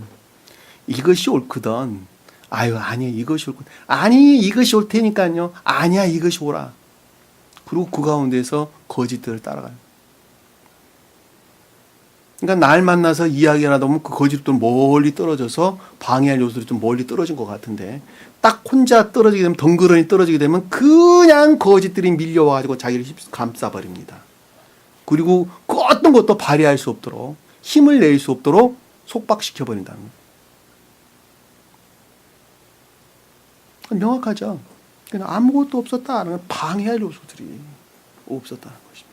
이것이 옳거든. 아유, 아니야, 이것이 옳거든. 아니, 이것이 올 테니까요. 아니야, 이것이 옳아. 그리고 그 가운데서 거짓들을 따라가요. 그러니까 날 만나서 이야기가 나다 보면 그 거짓들은 멀리 떨어져서 방해할 요소들이 좀 멀리 떨어진 것 같은데 딱 혼자 떨어지게 되면 덩그러니 떨어지게 되면 그냥 거짓들이 밀려와가지고 자기를 감싸버립니다. 그리고 그 어떤 것도 발휘할 수 없도록 힘을 낼 수 없도록 속박시켜버린다는 거예요. 명확하죠. 그냥 아무것도 없었다는 방해할 요소들이 없었다는 것입니다.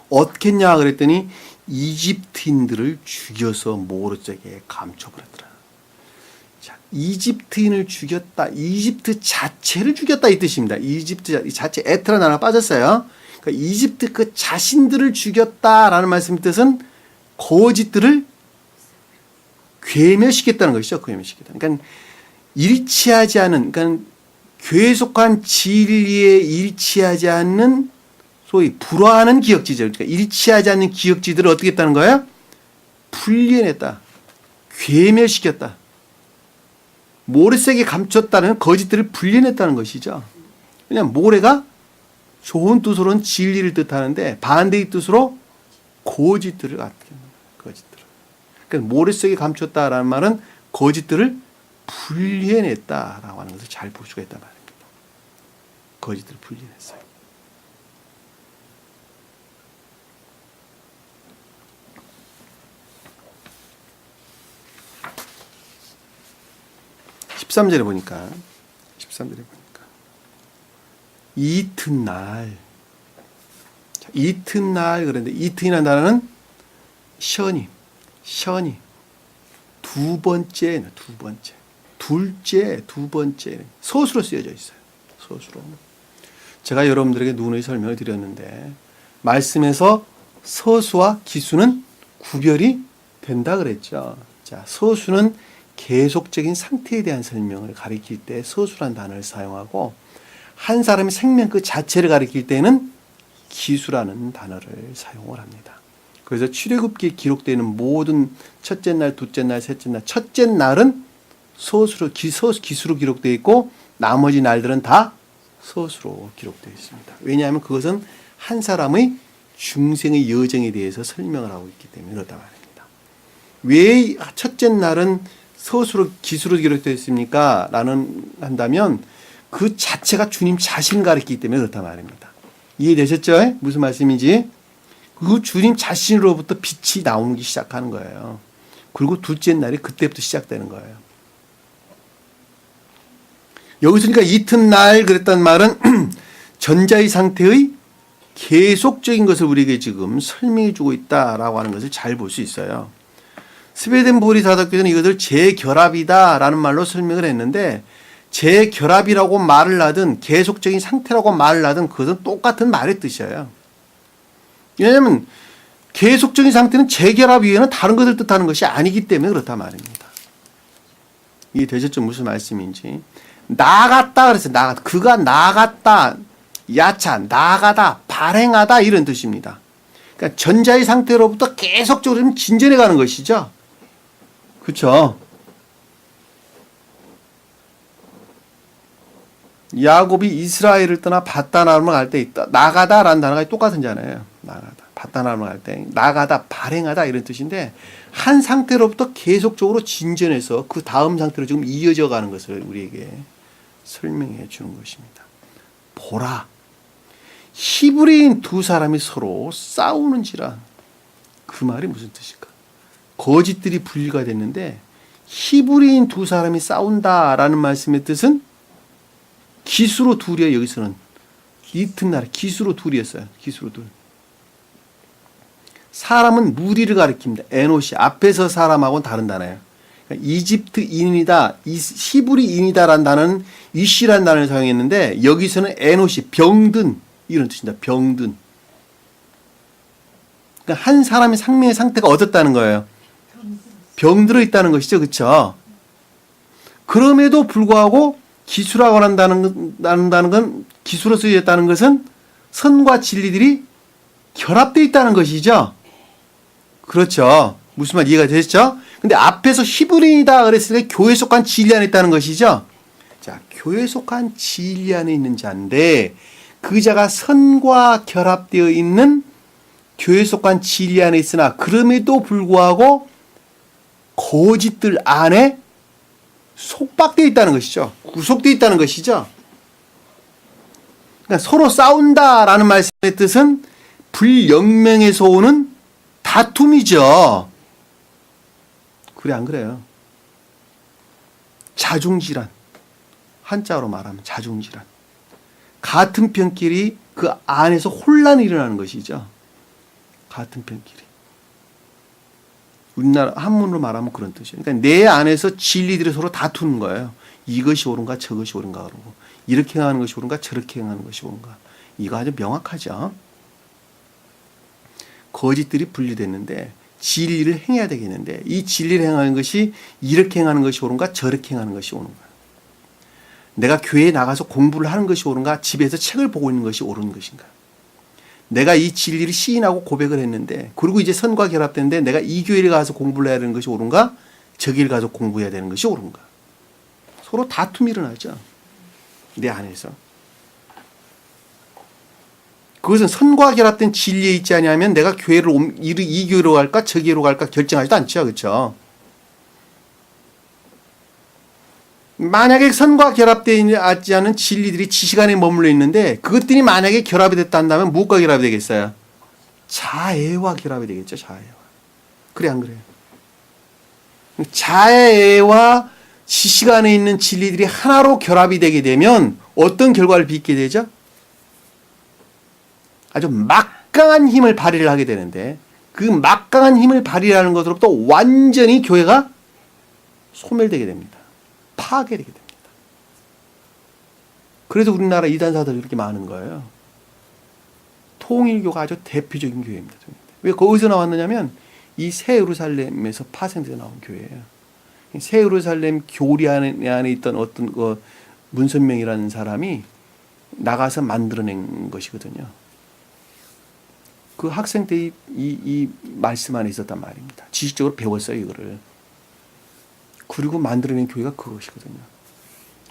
어떻게 했냐 그랬더니 이집트인들을 죽여서 모르적에 감춰버렸더라. 자, 이집트인을 죽였다. 이집트 자체를 죽였다 이 뜻입니다. 이집트 자체 에트라 나라 빠졌어요. 그러니까 이집트 그 자신들을 죽였다라는 말씀의 뜻은 거짓들을 괴멸시켰다는 것이죠. 괴멸시켰다. 그러니까 일치하지 않은, 그러니까 교회에 속한 진리에 일치하지 않는 소위 불화하는 기역지들, 그러니까 일치하지 않는 기역지들을 어떻게 했다는 거예요? 분리해냈다. 괴멸시켰다. 모래색에 감췄다는 거짓들을 분리냈다는 것이죠. 왜냐하면 모래가 좋은 뜻으로는 진리를 뜻하는데 반대의 뜻으로 거짓들을 갖는 거짓들을. 그러니까 모래색에 감췄다라는 말은 거짓들을 분리해냈다라고 하는 것을 잘 볼 수가 있단 말입니다. 거짓들을 분리해냈어요. (13절에) 보니까 이튿날, 이튿날 그런데 이튿이라는 단어는 셔니 두 번째, 둘째, 두 번째 서술로 쓰여져 있어요. 서술로. 제가 여러분들에게 누누이 설명을 드렸는데 말씀에서 서수와 기수는 구별이 된다 그랬죠. 자, 서수는 계속적인 상태에 대한 설명을 가리킬 때 서수란 단어를 사용하고 한 사람의 생명 그 자체를 가리킬 때는 기수라는 단어를 사용을 합니다. 그래서 출애굽기에 기록되는 모든 첫째 날, 둘째 날, 셋째 날, 첫째 날은 서수로 기수로 기록되어 있고 나머지 날들은 다 서수로 기록되어 있습니다. 왜냐하면 그것은 한 사람의 중생의 여정에 대해서 설명을 하고 있기 때문에 그렇다 말입니다. 왜 첫째 날은 서수로 기수로 기록되어 있습니까? 한다면 그 자체가 주님 자신을 가리키기 때문에 그렇다 말입니다. 이해되셨죠? 무슨 말씀인지? 그 주님 자신으로부터 빛이 나오기 시작하는 거예요. 그리고 둘째 날이 그때부터 시작되는 거예요. 여기서 그러니까 이튿날 그랬단 말은 전자의 상태의 계속적인 것을 우리에게 지금 설명해 주고 있다라고 하는 것을 잘 볼 수 있어요. 스웨덴보리 사도교회는 이것을 재결합이다라는 말로 설명을 했는데 재결합이라고 말을 하든 계속적인 상태라고 말을 하든 그것은 똑같은 말의 뜻이에요. 왜냐하면 계속적인 상태는 재결합 이외에는 다른 것을 뜻하는 것이 아니기 때문에 그렇단 말입니다. 이해되셨죠? 무슨 말씀인지. 나갔다 그랬어요. 그가 나갔다, 야차, 나가다, 발행하다 이런 뜻입니다. 그러니까 전자의 상태로부터 계속적으로 진전해 가는 것이죠. 그렇죠? 야곱이 이스라엘을 떠나 밧단아람을 갈 때 나가다라는 단어가 똑같은잖아요. 나가다, 밧단아람을 갈 때 나가다, 발행하다 이런 뜻인데 한 상태로부터 계속적으로 진전해서 그 다음 상태로 지금 이어져 가는 것을 우리에게 설명해 주는 것입니다. 보라, 히브리인 두 사람이 서로 싸우는지라. 그 말이 무슨 뜻일까? 거짓들이 분리가 됐는데 히브리인 두 사람이 싸운다라는 말씀의 뜻은 기수로 둘이에요. 여기서는 이튿날 기수로 둘이었어요. 기수로 둘. 사람은 무리를 가리킵니다. 에노시 앞에서 사람하고는 다른 단어예요. 그러니까 이집트인이다, 히브리인이다라는 단어는 이시라는 단어를 사용했는데 여기서는 에노시 병든 이런 뜻입니다. 병든. 그러니까 한 사람의 생명의 상태가 어떻다는 거예요? 병들어 있다는 것이죠. 그렇죠? 그럼에도 불구하고 기수라고 한다는 건 기수로 쓰여졌다는 것은 선과 진리들이 결합되어 있다는 것이죠. 그렇죠. 무슨 말 이해가 되셨죠? 근데 앞에서 히브리인이다 그랬을 때 교회에 속한 진리 안에 있다는 것이죠. 자, 교회에 속한 진리 안에 있는 자인데 그 자가 선과 결합되어 있는 교회에 속한 진리 안에 있으나 그럼에도 불구하고 거짓들 안에 속박되어 있다는 것이죠. 구속되어 있다는 것이죠. 그러니까 서로 싸운다라는 말씀의 뜻은 불영명에서 오는 다툼이죠. 그래 안 그래요? 자중질환. 한자로 말하면 자중질환. 같은 편끼리 그 안에서 혼란이 일어나는 것이죠. 같은 편끼리. 우리나라 한문으로 말하면 그런 뜻이에요. 그러니까 내 안에서 진리들이 서로 다투는 거예요. 이것이 옳은가 저것이 옳은가 그러고 이렇게 행하는 것이 옳은가 저렇게 행하는 것이 옳은가. 이거 아주 명확하죠. 거짓들이 분리됐는데 진리를 행해야 되겠는데 이 진리를 행하는 것이 이렇게 행하는 것이 옳은가 저렇게 행하는 것이 옳은가. 내가 교회에 나가서 공부를 하는 것이 옳은가 집에서 책을 보고 있는 것이 옳은 것인가. 내가 이 진리를 시인하고 고백을 했는데 그리고 이제 선과 결합되는데 내가 이 교회를 가서 공부를 해야 되는 것이 옳은가 저 길을 가서 공부해야 되는 것이 옳은가. 서로 다툼이 일어나죠. 내 안에서. 그것은 선과 결합된 진리에 있지 아니하면 내가 교회를 이 교회로 갈까 저 교회로 갈까 결정하지도 않죠. 그렇죠? 만약에 선과 결합되지 않은 진리들이 지식 안에 머물러 있는데 그것들이 만약에 결합이 됐다 한다면 무엇과 결합이 되겠어요? 자애와 결합이 되겠죠. 자애와. 그래 안 그래요? 자애와 지식 안에 있는 진리들이 하나로 결합이 되게 되면 어떤 결과를 빚게 되죠? 아주 막강한 힘을 발휘를 하게 되는데 그 막강한 힘을 발휘하는 것으로부터 완전히 교회가 소멸되게 됩니다. 파괴되게 됩니다. 그래서 우리나라 이단사들이 그렇게 많은 거예요. 통일교가 아주 대표적인 교회입니다. 왜 거기서 나왔느냐면 이 새 예루살렘에서 파생돼서 나온 교회예요. 새 예루살렘 교리 안에 있던 어떤 그 문선명이라는 사람이 나가서 만들어낸 것이거든요. 그 학생 때 이 말씀 안에 있었단 말입니다. 지식적으로 배웠어요, 이거를. 그리고 만들어낸 교회가 그것이거든요.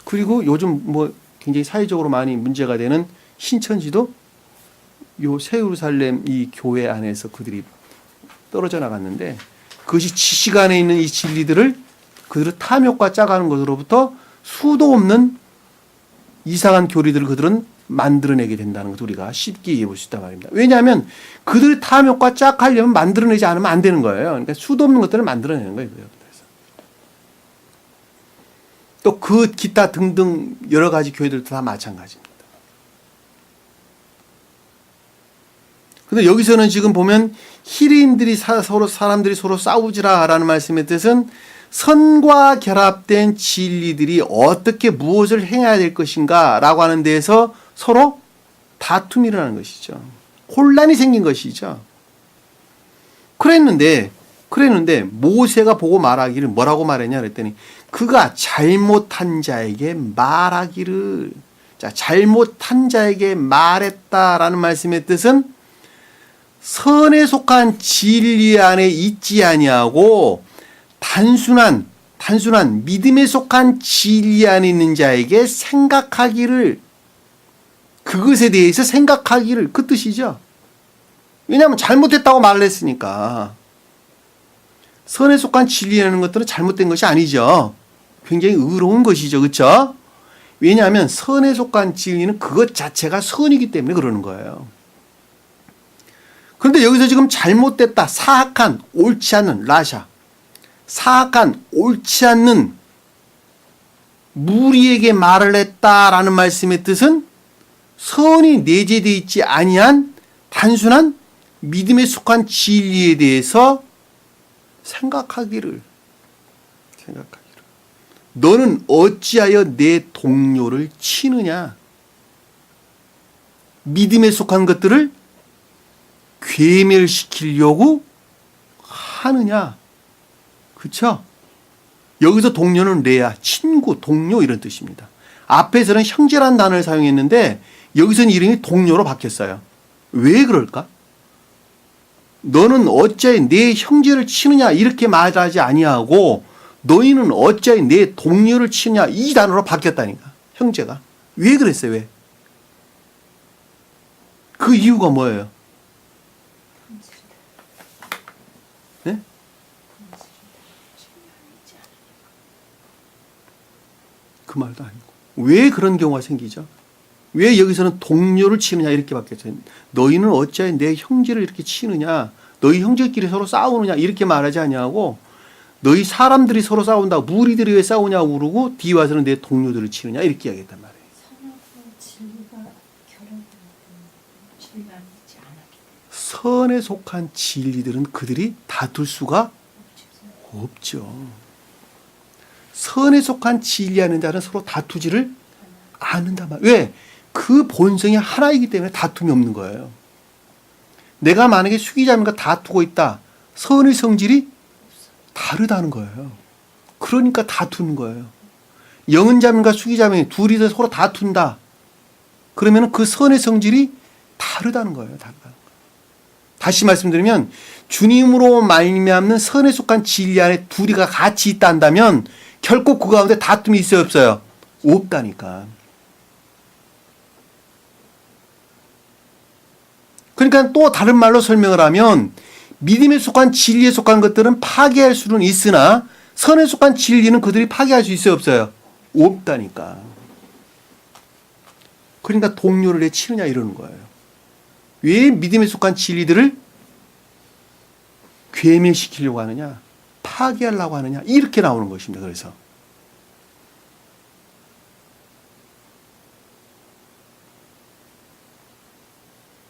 그리고 요즘 뭐 굉장히 사회적으로 많이 문제가 되는 신천지도 요 새 예루살렘 이 교회 안에서 그들이 떨어져 나갔는데 그것이 지식 안에 있는 이 진리들을 그들을 탐욕과 짜가는 것으로부터 수도 없는 이상한 교리들을 그들은 만들어내게 된다는 것을 우리가 쉽게 이해해 볼 수 있단 말입니다. 왜냐하면 그들의 탐욕과 짝하려면 만들어내지 않으면 안 되는 거예요. 그러니까 수도 없는 것들을 만들어내는 거예요. 또 그 기타 등등 여러 가지 교회들도 다 마찬가지입니다. 근데 여기서는 지금 보면 히리인들이 사람들이 서로 싸우지라라는 말씀의 뜻은 선과 결합된 진리들이 어떻게 무엇을 행해야 될 것인가라고 하는 데에서 서로 다툼이 일어나는 것이죠. 혼란이 생긴 것이죠. 그랬는데 모세가 보고 말하기를 뭐라고 말했냐 그랬더니 그가 잘못한 자에게 말하기를 자 잘못한 자에게 말했다라는 말씀의 뜻은 선에 속한 진리 안에 있지 아니하고 단순한 믿음에 속한 진리 안에 있는 자에게 생각하기를 그것에 대해서 생각하기를 그 뜻이죠. 왜냐하면 잘못했다고 말을 했으니까. 선에 속한 진리라는 것들은 잘못된 것이 아니죠. 굉장히 의로운 것이죠. 그렇죠? 왜냐하면 선에 속한 진리는 그것 자체가 선이기 때문에 그러는 거예요. 그런데 여기서 지금 잘못됐다. 사악한, 옳지 않는 라샤. 사악한, 옳지 않는 무리에게 말을 했다라는 말씀의 뜻은 선이 내재되어 있지 아니한 단순한 믿음에 속한 진리에 대해서 생각하기를 너는 어찌하여 내 동료를 치느냐 믿음에 속한 것들을 괴멸시키려고 하느냐 그렇죠? 여기서 동료는 레아 친구 동료 이런 뜻입니다. 앞에서는 형제라는 단어를 사용했는데 여기서는 이름이 동료로 바뀌었어요. 왜 그럴까? 너는 어찌하여 내 형제를 치느냐 이렇게 말하지 아니하고 너희는 어찌하여 내 동료를 치느냐 이 단어로 바뀌었다니까. 형제가. 왜 그랬어요? 왜? 그 이유가 뭐예요? 네? 그 말도 아니고. 왜 그런 경우가 생기죠? 왜 여기서는 동료를 치느냐 이렇게 바뀌었어요. 너희는 어찌하여 내 형제를 이렇게 치느냐 너희 형제끼리 서로 싸우느냐 이렇게 말하지 않냐고 너희 사람들이 서로 싸운다고 무리들이 왜 싸우냐고 그러고 뒤에 와서는 내 동료들을 치느냐 이렇게 이야기했단 말이에요. 선하고 진리가 결합되는 진리가 있지 않았기 때문에 선에 속한 진리들은 그들이 다툴 수가 없죠. 선에 속한 진리하는 자는 서로 다투지를 않는단 말이에요. 왜? 그 본성이 하나이기 때문에 다툼이 없는 거예요. 내가 만약에 수기자님과 다투고 있다. 선의 성질이 다르다는 거예요. 그러니까 다투는 거예요. 영은자님과 수기자님이 둘이서 서로 다툰다. 그러면 그 선의 성질이 다르다는 거예요. 다르다는 거예요. 다시 말씀드리면 주님으로 말미암는 선에 속한 진리 안에 둘이가 같이 있다 한다면 결코 그 가운데 다툼이 있어요, 없어요? 없다니까. 그러니까 또 다른 말로 설명을 하면 믿음에 속한 진리에 속한 것들은 파괴할 수는 있으나 선에 속한 진리는 그들이 파괴할 수 있어요, 없어요? 없다니까. 그러니까 동료를 왜 치느냐 이러는 거예요. 왜 믿음에 속한 진리들을 괴멸시키려고 하느냐, 파괴하려고 하느냐, 이렇게 나오는 것입니다. 그래서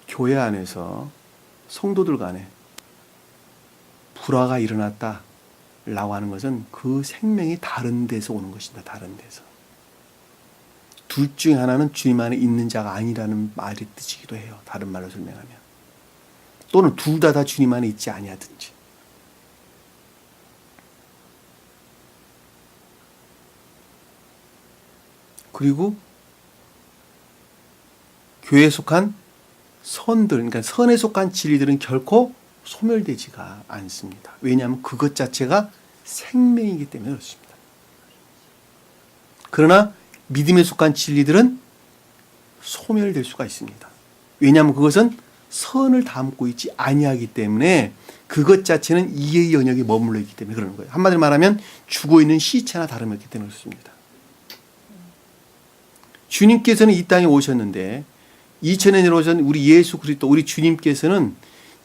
교회 안에서 성도들 간에 불화가 일어났다라고 하는 것은 그 생명이 다른 데서 오는 것입니다. 다른 데서. 둘 중에 하나는 주님 안에 있는 자가 아니라는 말의 뜻이기도 해요. 다른 말로 설명하면. 또는 둘 다 주님 안에 있지 아니하든지. 그리고 교회에 속한 선들, 그러니까 선에 속한 진리들은 결코 소멸되지가 않습니다. 왜냐하면 그것 자체가 생명이기 때문에 그렇습니다. 그러나 믿음에 속한 진리들은 소멸될 수가 있습니다. 왜냐하면 그것은 선을 담고 있지 아니하기 때문에 그것 자체는 이의 영역에 머물러 있기 때문에 그러는 거예요. 한마디로 말하면 죽어있는 시체나 다름없기 때문에 그렇습니다. 주님께서는 이 땅에 오셨는데 2000년에 오신 우리 예수 그리스도 우리 주님께서는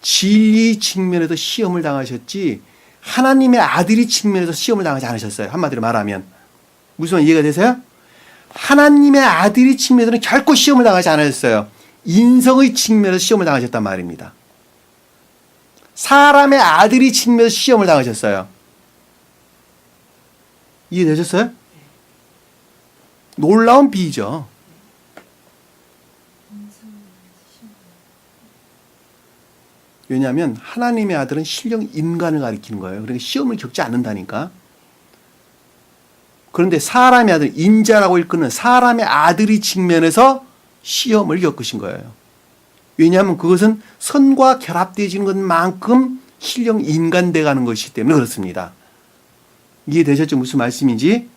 진리 측면에서 시험을 당하셨지 하나님의 아들이 측면에서 시험을 당하지 않으셨어요. 한마디로 말하면 무슨 말 이해가 되세요? 하나님의 아들이 측면에서는 결코 시험을 당하지 않으셨어요. 인성의 측면에서 시험을 당하셨단 말입니다. 사람의 아들이 측면에서 시험을 당하셨어요. 이해되셨어요? 놀라운 비유죠. 왜냐하면 하나님의 아들은 신령 인간을 가리키는 거예요. 그러니까 시험을 겪지 않는다니까. 그런데 사람의 아들, 인자라고 일컫는 사람의 아들이 측면에서 시험을 겪으신 거예요. 왜냐하면 그것은 선과 결합되어지는 것만큼 신령 인간 돼가는 것이기 때문에 그렇습니다. 이해되셨죠? 무슨 말씀인지?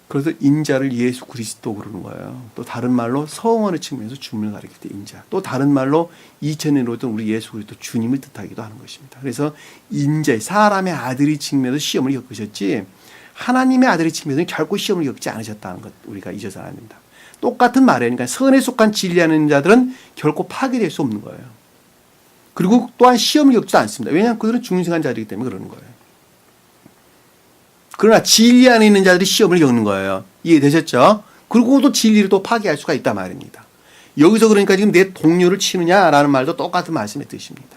그래서 인자를 예수 그리스도 그러는 거예요. 또 다른 말로 성원의 측면에서 주님을 가리킬 때 인자. 또 다른 말로 2000년으로 오던 우리 예수 그리스도 주님을 뜻하기도 하는 것입니다. 그래서 인자, 사람의 아들이 측면에서 시험을 겪으셨지 하나님의 아들이 측면에서는 결코 시험을 겪지 않으셨다는 것 우리가 잊어서는 안 됩니다. 똑같은 말이에요. 그러니까 선에 속한 진리하는 자들은 결코 파괴될 수 없는 거예요. 그리고 또한 시험을 겪지도 않습니다. 왜냐하면 그들은 중생한 자들이기 때문에 그러는 거예요. 그러나 진리 안에 있는 자들이 시험을 겪는 거예요. 이해되셨죠? 그리고 또 진리를 또 파괴할 수가 있단 말입니다. 여기서 그러니까 지금 내 동료를 치느냐라는 말도 똑같은 말씀의 뜻입니다.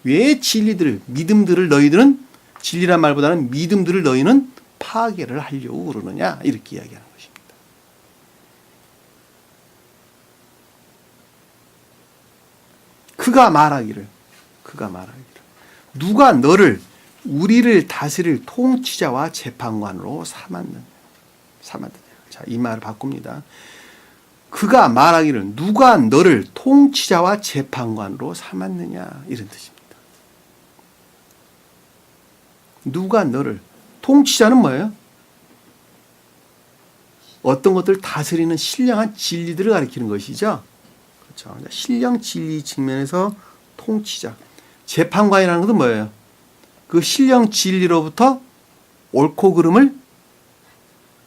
왜 진리들을, 믿음들을 너희들은 진리란 말보다는 믿음들을 너희는 파괴를 하려고 그러느냐 이렇게 이야기하는 것입니다. 그가 말하기를 누가 너를 우리를 다스릴 통치자와 재판관으로 삼았느냐. 자, 이 말을 바꿉니다. 그가 말하기를 누가 너를 통치자와 재판관으로 삼았느냐 이런 뜻입니다. 누가 너를 통치자는 뭐예요? 어떤 것들을 다스리는 신령한 진리들을 가리키는 것이죠. 그렇죠. 신령 진리 측면에서 통치자. 재판관이라는 것은 뭐예요? 그 신령 진리로부터 옳고 그름을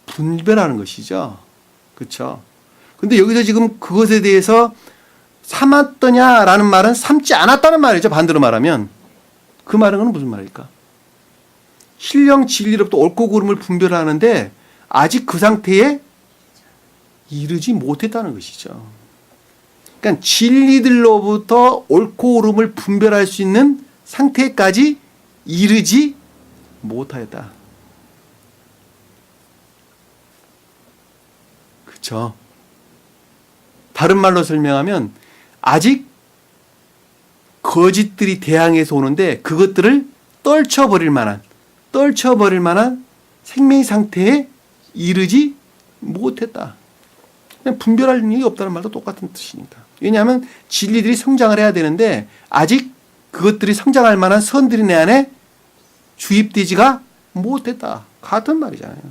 분별하는 것이죠. 그렇죠. 근데 여기서 지금 그것에 대해서 삼았더냐라는 말은 삼지 않았다는 말이죠. 반대로 말하면 그 말은 무슨 말일까? 신령 진리로부터 옳고 그름을 분별하는데 아직 그 상태에 이르지 못했다는 것이죠. 그러니까 진리들로부터 옳고 그름을 분별할 수 있는 상태까지 이르지 못하였다. 그렇죠. 다른 말로 설명하면 아직 거짓들이 대항해서 오는데 그것들을 떨쳐버릴 만한 생명의 상태에 이르지 못했다. 그냥 분별할 능력이 없다는 말도 똑같은 뜻이니까. 왜냐하면 진리들이 성장을 해야 되는데 아직 그것들이 성장할 만한 선들이 내 안에 주입되지가 못했다. 같은 말이잖아요.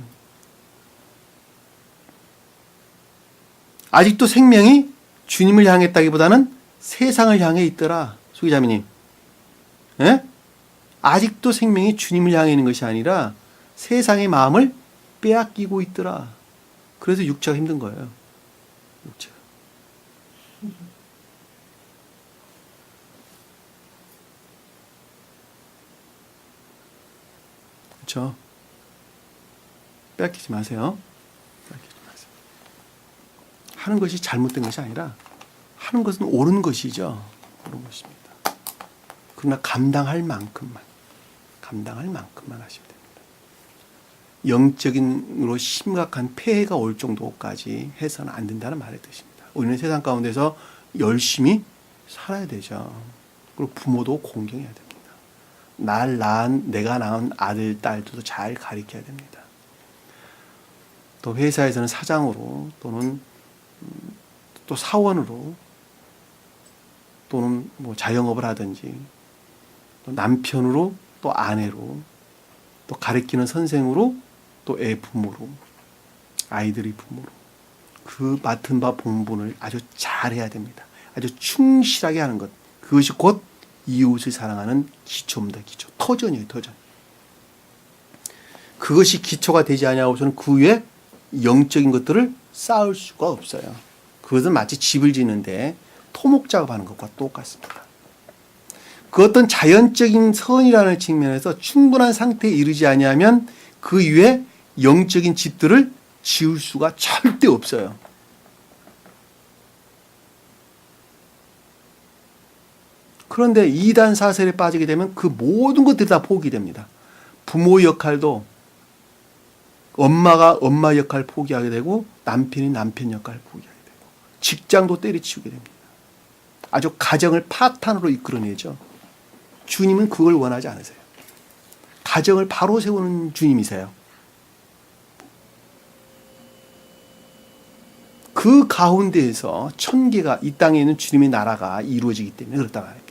아직도 생명이 주님을 향했다기보다는 세상을 향해 있더라. 수기자매님. 예? 아직도 생명이 주님을 향해 있는 것이 아니라 세상의 마음을 빼앗기고 있더라. 그래서 육체가 힘든 거예요. 육체가. 그렇죠? 빼앗기지 마세요. 빼앗기지 마세요. 하는 것이 잘못된 것이 아니라 하는 것은 옳은 것이죠. 옳은 것입니다. 그러나 감당할 만큼만 하시면 됩니다. 영적인으로 심각한 폐해가 올 정도까지 해서는 안 된다는 말의 뜻입니다. 우리는 세상 가운데서 열심히 살아야 되죠. 그리고 부모도 공경해야 됩니다. 내가 낳은 아들, 딸도 잘 가르쳐야 됩니다. 또 회사에서는 사장으로 또는 또 사원으로 또는 뭐 자영업을 하든지 또 남편으로 또 아내로 또 가르치는 선생으로 또 애 부모로 아이들이 부모로 그 맡은 바 본분을 아주 잘해야 됩니다. 아주 충실하게 하는 것, 그것이 곧 이웃을 사랑하는 기초입니다. 기초. 터전이에요. 터전. 그것이 기초가 되지 않냐고서는 그 위에 영적인 것들을 쌓을 수가 없어요. 그것은 마치 집을 짓는데 토목 작업하는 것과 똑같습니다. 그 어떤 자연적인 선이라는 측면에서 충분한 상태에 이르지 아니하면 그 위에 영적인 집들을 지을 수가 절대 없어요. 그런데 이단 사설에 빠지게 되면 그 모든 것들이 다 포기됩니다. 부모 역할도 엄마가 엄마 역할 포기하게 되고 남편이 남편 역할 포기하게 되고 직장도 때려치우게 됩니다. 아주 가정을 파탄으로 이끌어내죠. 주님은 그걸 원하지 않으세요. 가정을 바로 세우는 주님이세요. 그 가운데에서 천계가 이 땅에 있는 주님의 나라가 이루어지기 때문에 그렇다 말입니다.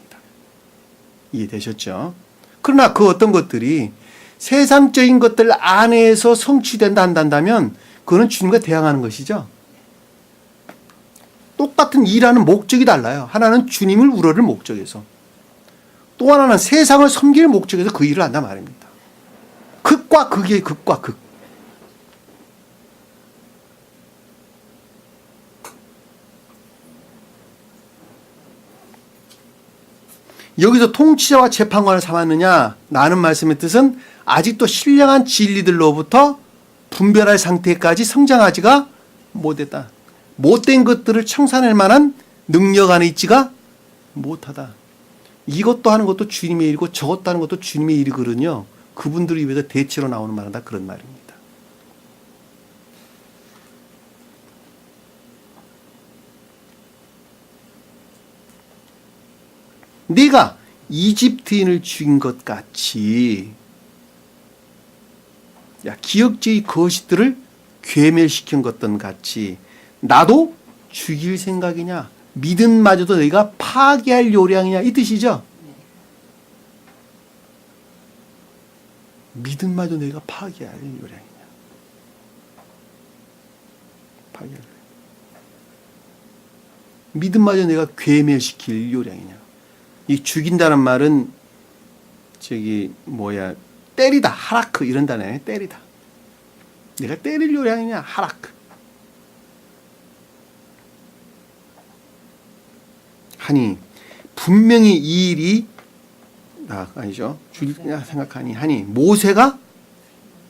이해되셨죠? 그러나 그 어떤 것들이 세상적인 것들 안에서 성취된다 한다면 그거는 주님과 대항하는 것이죠. 똑같은 일하는 목적이 달라요. 하나는 주님을 우러를 목적에서 또 하나는 세상을 섬길 목적에서 그 일을 한단 말입니다. 극과 극이에요. 극과 극. 여기서 통치자와 재판관을 삼았느냐? 라는 말씀의 뜻은 아직도 신령한 진리들로부터 분별할 상태까지 성장하지가 못했다. 못된 것들을 청산할 만한 능력 안에 있지가 못하다. 이것도 하는 것도 주님의 일이고 저것도 하는 것도 주님의 일이거든요. 그분들을 위해서 대체로 나오는 말은 다 그런 말입니다. 네가 이집트인을 죽인 것 같이 기억제의 거짓들을 괴멸시킨 것들 같이 나도 죽일 생각이냐? 믿음마저도 너희가 파괴할 요량이냐? 이 뜻이죠. 믿음마저 너희가 파괴할 요량이냐? 파괴할 요량. 믿음마저 내가 괴멸시킬 요량이냐? 이 죽인다는 말은 때리다, 하라크 이런다네. 때리다. 내가 때릴 요량이냐? 하라크. 하니 분명히 이 일이 아니죠. 죽이냐 생각하니 모세가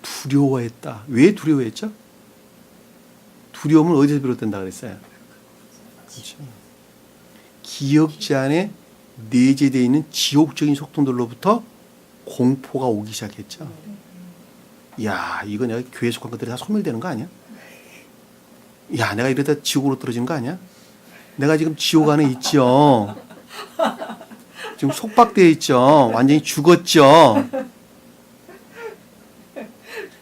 두려워했다. 왜 두려워했죠? 두려움은 어디서 비롯된다 그랬어요? 그렇죠. 기억지 안에 내재되어 있는 지옥적인 속성들로부터 공포가 오기 시작했죠. 야, 이거 내가 교회 속한 것들이 다 소멸되는 거 아니야? 야, 내가 이러다 지옥으로 떨어지는 거 아니야? 내가 지금 지옥 안에 있죠. 지금 속박되어 있죠. 완전히 죽었죠.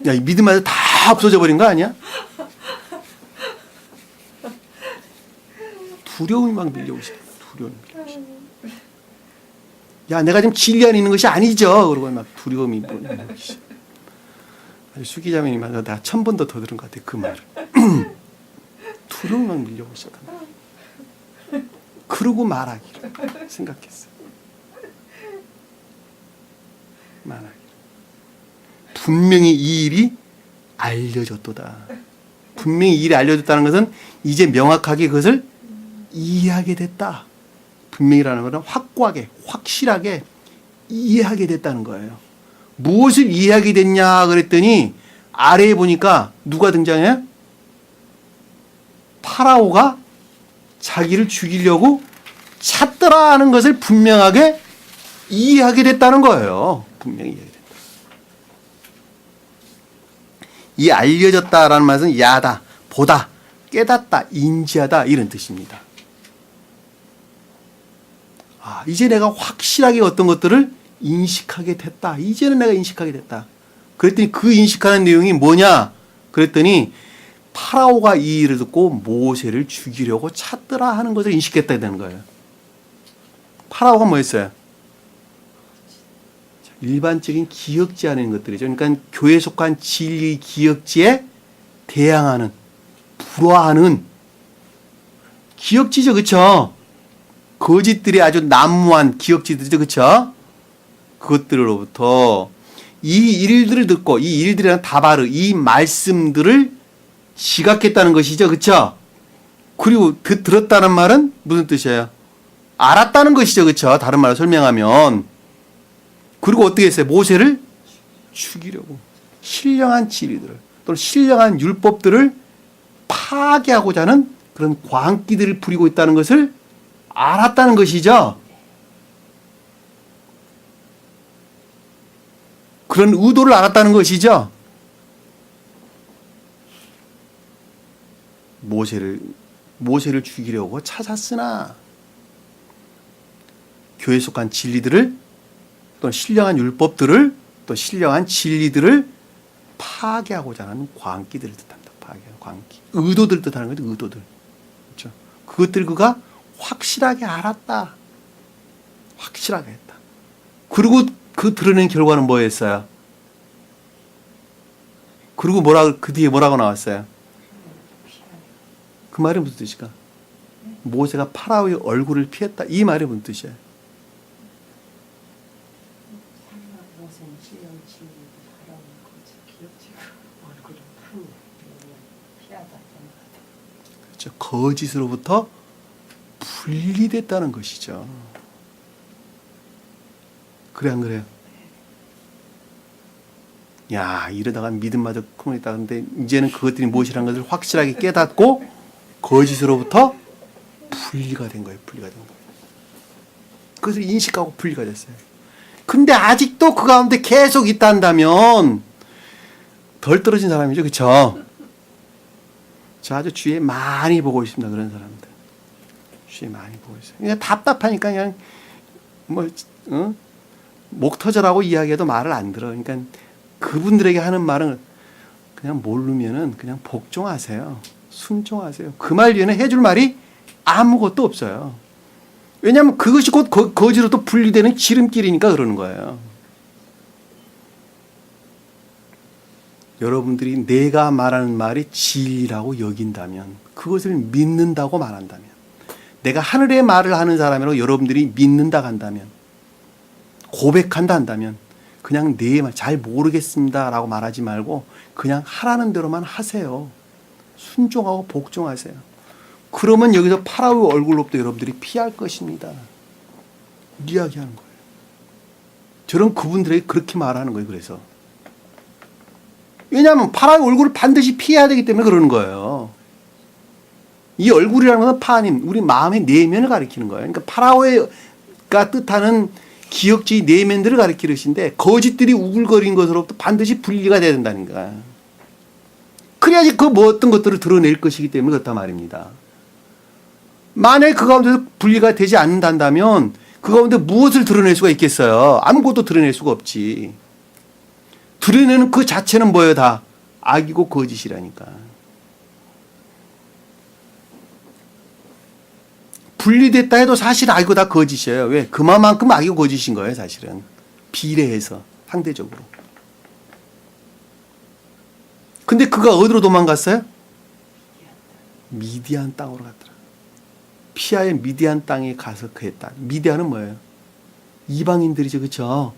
야, 이 믿음마저 다 없어져 버린 거 아니야? 두려움이 막 밀려오기 시작해요. 두려움이 밀려오기 시작해요. 야, 내가 지금 진리 안에 있는 것이 아니죠. 그러고 막 두려움이 밀려오기 시작해요. 수기자매님 말로 나 1000번도 더 들은 것 같아요. 그 말을. 두려움이 막 밀려오기 시작합니다. 그러고 말하기를 생각했어요. 말하기를. 분명히 이 일이 알려졌도다. 분명히 이 일이 알려졌다는 것은 이제 명확하게 그것을 이해하게 됐다. 분명히라는 것은 확고하게, 확실하게 이해하게 됐다는 거예요. 무엇을 이해하게 됐냐 그랬더니 아래에 보니까 누가 등장해요? 파라오가 자기를 죽이려고 찾더라 하는 것을 분명하게 이해하게 됐다는 거예요. 분명히 이해하게 됐다. 이 알려졌다라는 말은 야다, 보다, 깨닫다, 인지하다 이런 뜻입니다. 아, 이제 내가 확실하게 어떤 것들을 인식하게 됐다. 이제는 내가 인식하게 됐다. 그랬더니 그 인식하는 내용이 뭐냐? 그랬더니 파라오가 이 일을 듣고 모세를 죽이려고 찾더라 하는 것을 인식했다 되는 거예요. 파라오가 뭐였어요? 일반적인 기역지 안에 있는 것들이죠. 그러니까 교회에 속한 진리 기역지에 대항하는, 불화하는 기역지죠. 그렇죠? 거짓들이 아주 난무한 기역지들이죠. 그렇죠? 그것들로부터 이 일들을 듣고 이 일들이란 다바르 이 말씀들을 지각했다는 것이죠. 그렇죠? 그리고 들었다는 말은 무슨 뜻이에요? 알았다는 것이죠. 그렇죠? 다른 말로 설명하면 그리고 어떻게 했어요? 모세를 죽이려고 신령한 진리들을 또는 신령한 율법들을 파괴하고자 하는 그런 광기들을 부리고 있다는 것을 알았다는 것이죠. 그런 의도를 알았다는 것이죠. 모세를 죽이려고 찾았으나 교회에 속한 진리들을 또 신령한 율법들을 또 신령한 진리들을 파괴하고자 하는 광기들을 뜻합니다. 파괴하는 광기. 의도들 뜻하는 거죠. 의도들. 그렇죠? 그것들 그가 확실하게 알았다. 확실하게 했다. 그리고 그 드러낸 결과는 뭐였어요? 그리고 그 뒤에 뭐라고 나왔어요? 그 말이 무슨 뜻일까? 모세가 파라오의 얼굴을 피했다. 이 말이 무슨 뜻이에요? 그렇죠. 거짓으로부터 분리됐다는 것이죠. 그래 안 그래요? 야, 이러다가 믿음마저 커버렸다. 근데 이제는 그것들이 무엇이라는 것을 확실하게 깨닫고 거짓으로부터 분리가 된 거예요. 분리가 된 거예요. 그것을 인식하고 분리가 됐어요. 근데 아직도 그 가운데 계속 있단다면 덜 떨어진 사람이죠. 그렇죠? 저 아주 주위에 많이 보고 있습니다. 그런 사람들. 주위에 많이 보고 있어요. 그냥 답답하니까 그냥 목 터져라고 이야기해도 말을 안 들어. 그러니까 그분들에게 하는 말은 그냥 모르면은 그냥 복종하세요. 순종하세요. 그 말 위에는 해줄 말이 아무것도 없어요. 왜냐하면 그것이 곧 거지로도 분리되는 지름길이니까 그러는 거예요. 여러분들이 내가 말하는 말이 진리라고 여긴다면, 그것을 믿는다고 말한다면, 내가 하늘의 말을 하는 사람이라고 여러분들이 믿는다 한다면, 고백한다 한다면, 그냥 내 말 잘 모르겠습니다 라고 말하지 말고 그냥 하라는 대로만 하세요. 순종하고 복종하세요. 그러면 여기서 파라오의 얼굴로부터 여러분들이 피할 것입니다. 이야기하는 거예요. 저런 그분들에게 그렇게 말하는 거예요. 그래서 왜냐하면 파라오의 얼굴을 반드시 피해야 되기 때문에 그러는 거예요. 이 얼굴이라는 것은 파님, 우리 마음의 내면을 가리키는 거예요. 그러니까 파라오가 뜻하는 기억지 내면들을 가리키는 것인데 거짓들이 우글거리는 것으로부터 반드시 분리가 돼야 된다는 거야. 그래야지 그 어떤 것들을 드러낼 것이기 때문에 그렇단 말입니다. 만약에 그 가운데서 분리가 되지 않는다면 그 가운데 무엇을 드러낼 수가 있겠어요? 아무것도 드러낼 수가 없지. 드러내는 그 자체는 뭐예요? 다 악이고 거짓이라니까. 분리됐다 해도 사실 알고 다 거짓이에요. 왜? 그만큼 악이 거짓인 거예요, 사실은. 비례해서 상대적으로. 근데 그가 어디로 도망갔어요? 미디안 땅으로 갔더라. 피아의 미디안 땅에 가서 그랬다. 미디안은 뭐예요? 이방인들이죠, 그렇죠?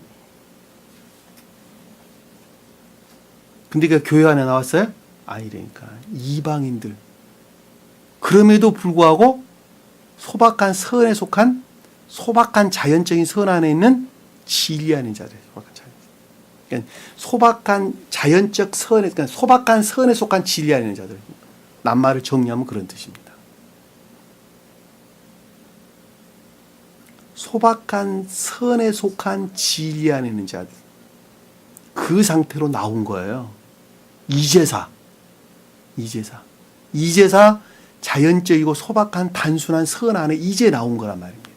근데 그 교회 안에 나왔어요? 아니라니까. 이방인들. 그럼에도 불구하고 소박한 선에 속한 소박한 자연적인 선 안에 있는 진리 아닌 자들. 소박한 자연적 선에, 그러니까 소박한 선에 속한 진리 아닌 자들. 낱말을 정리하면 그런 뜻입니다. 소박한 선에 속한 진리 안에 있는 자들. 그 상태로 나온 거예요. 이제사. 자연적이고 소박한 단순한 선 안에 이제 나온 거란 말입니다.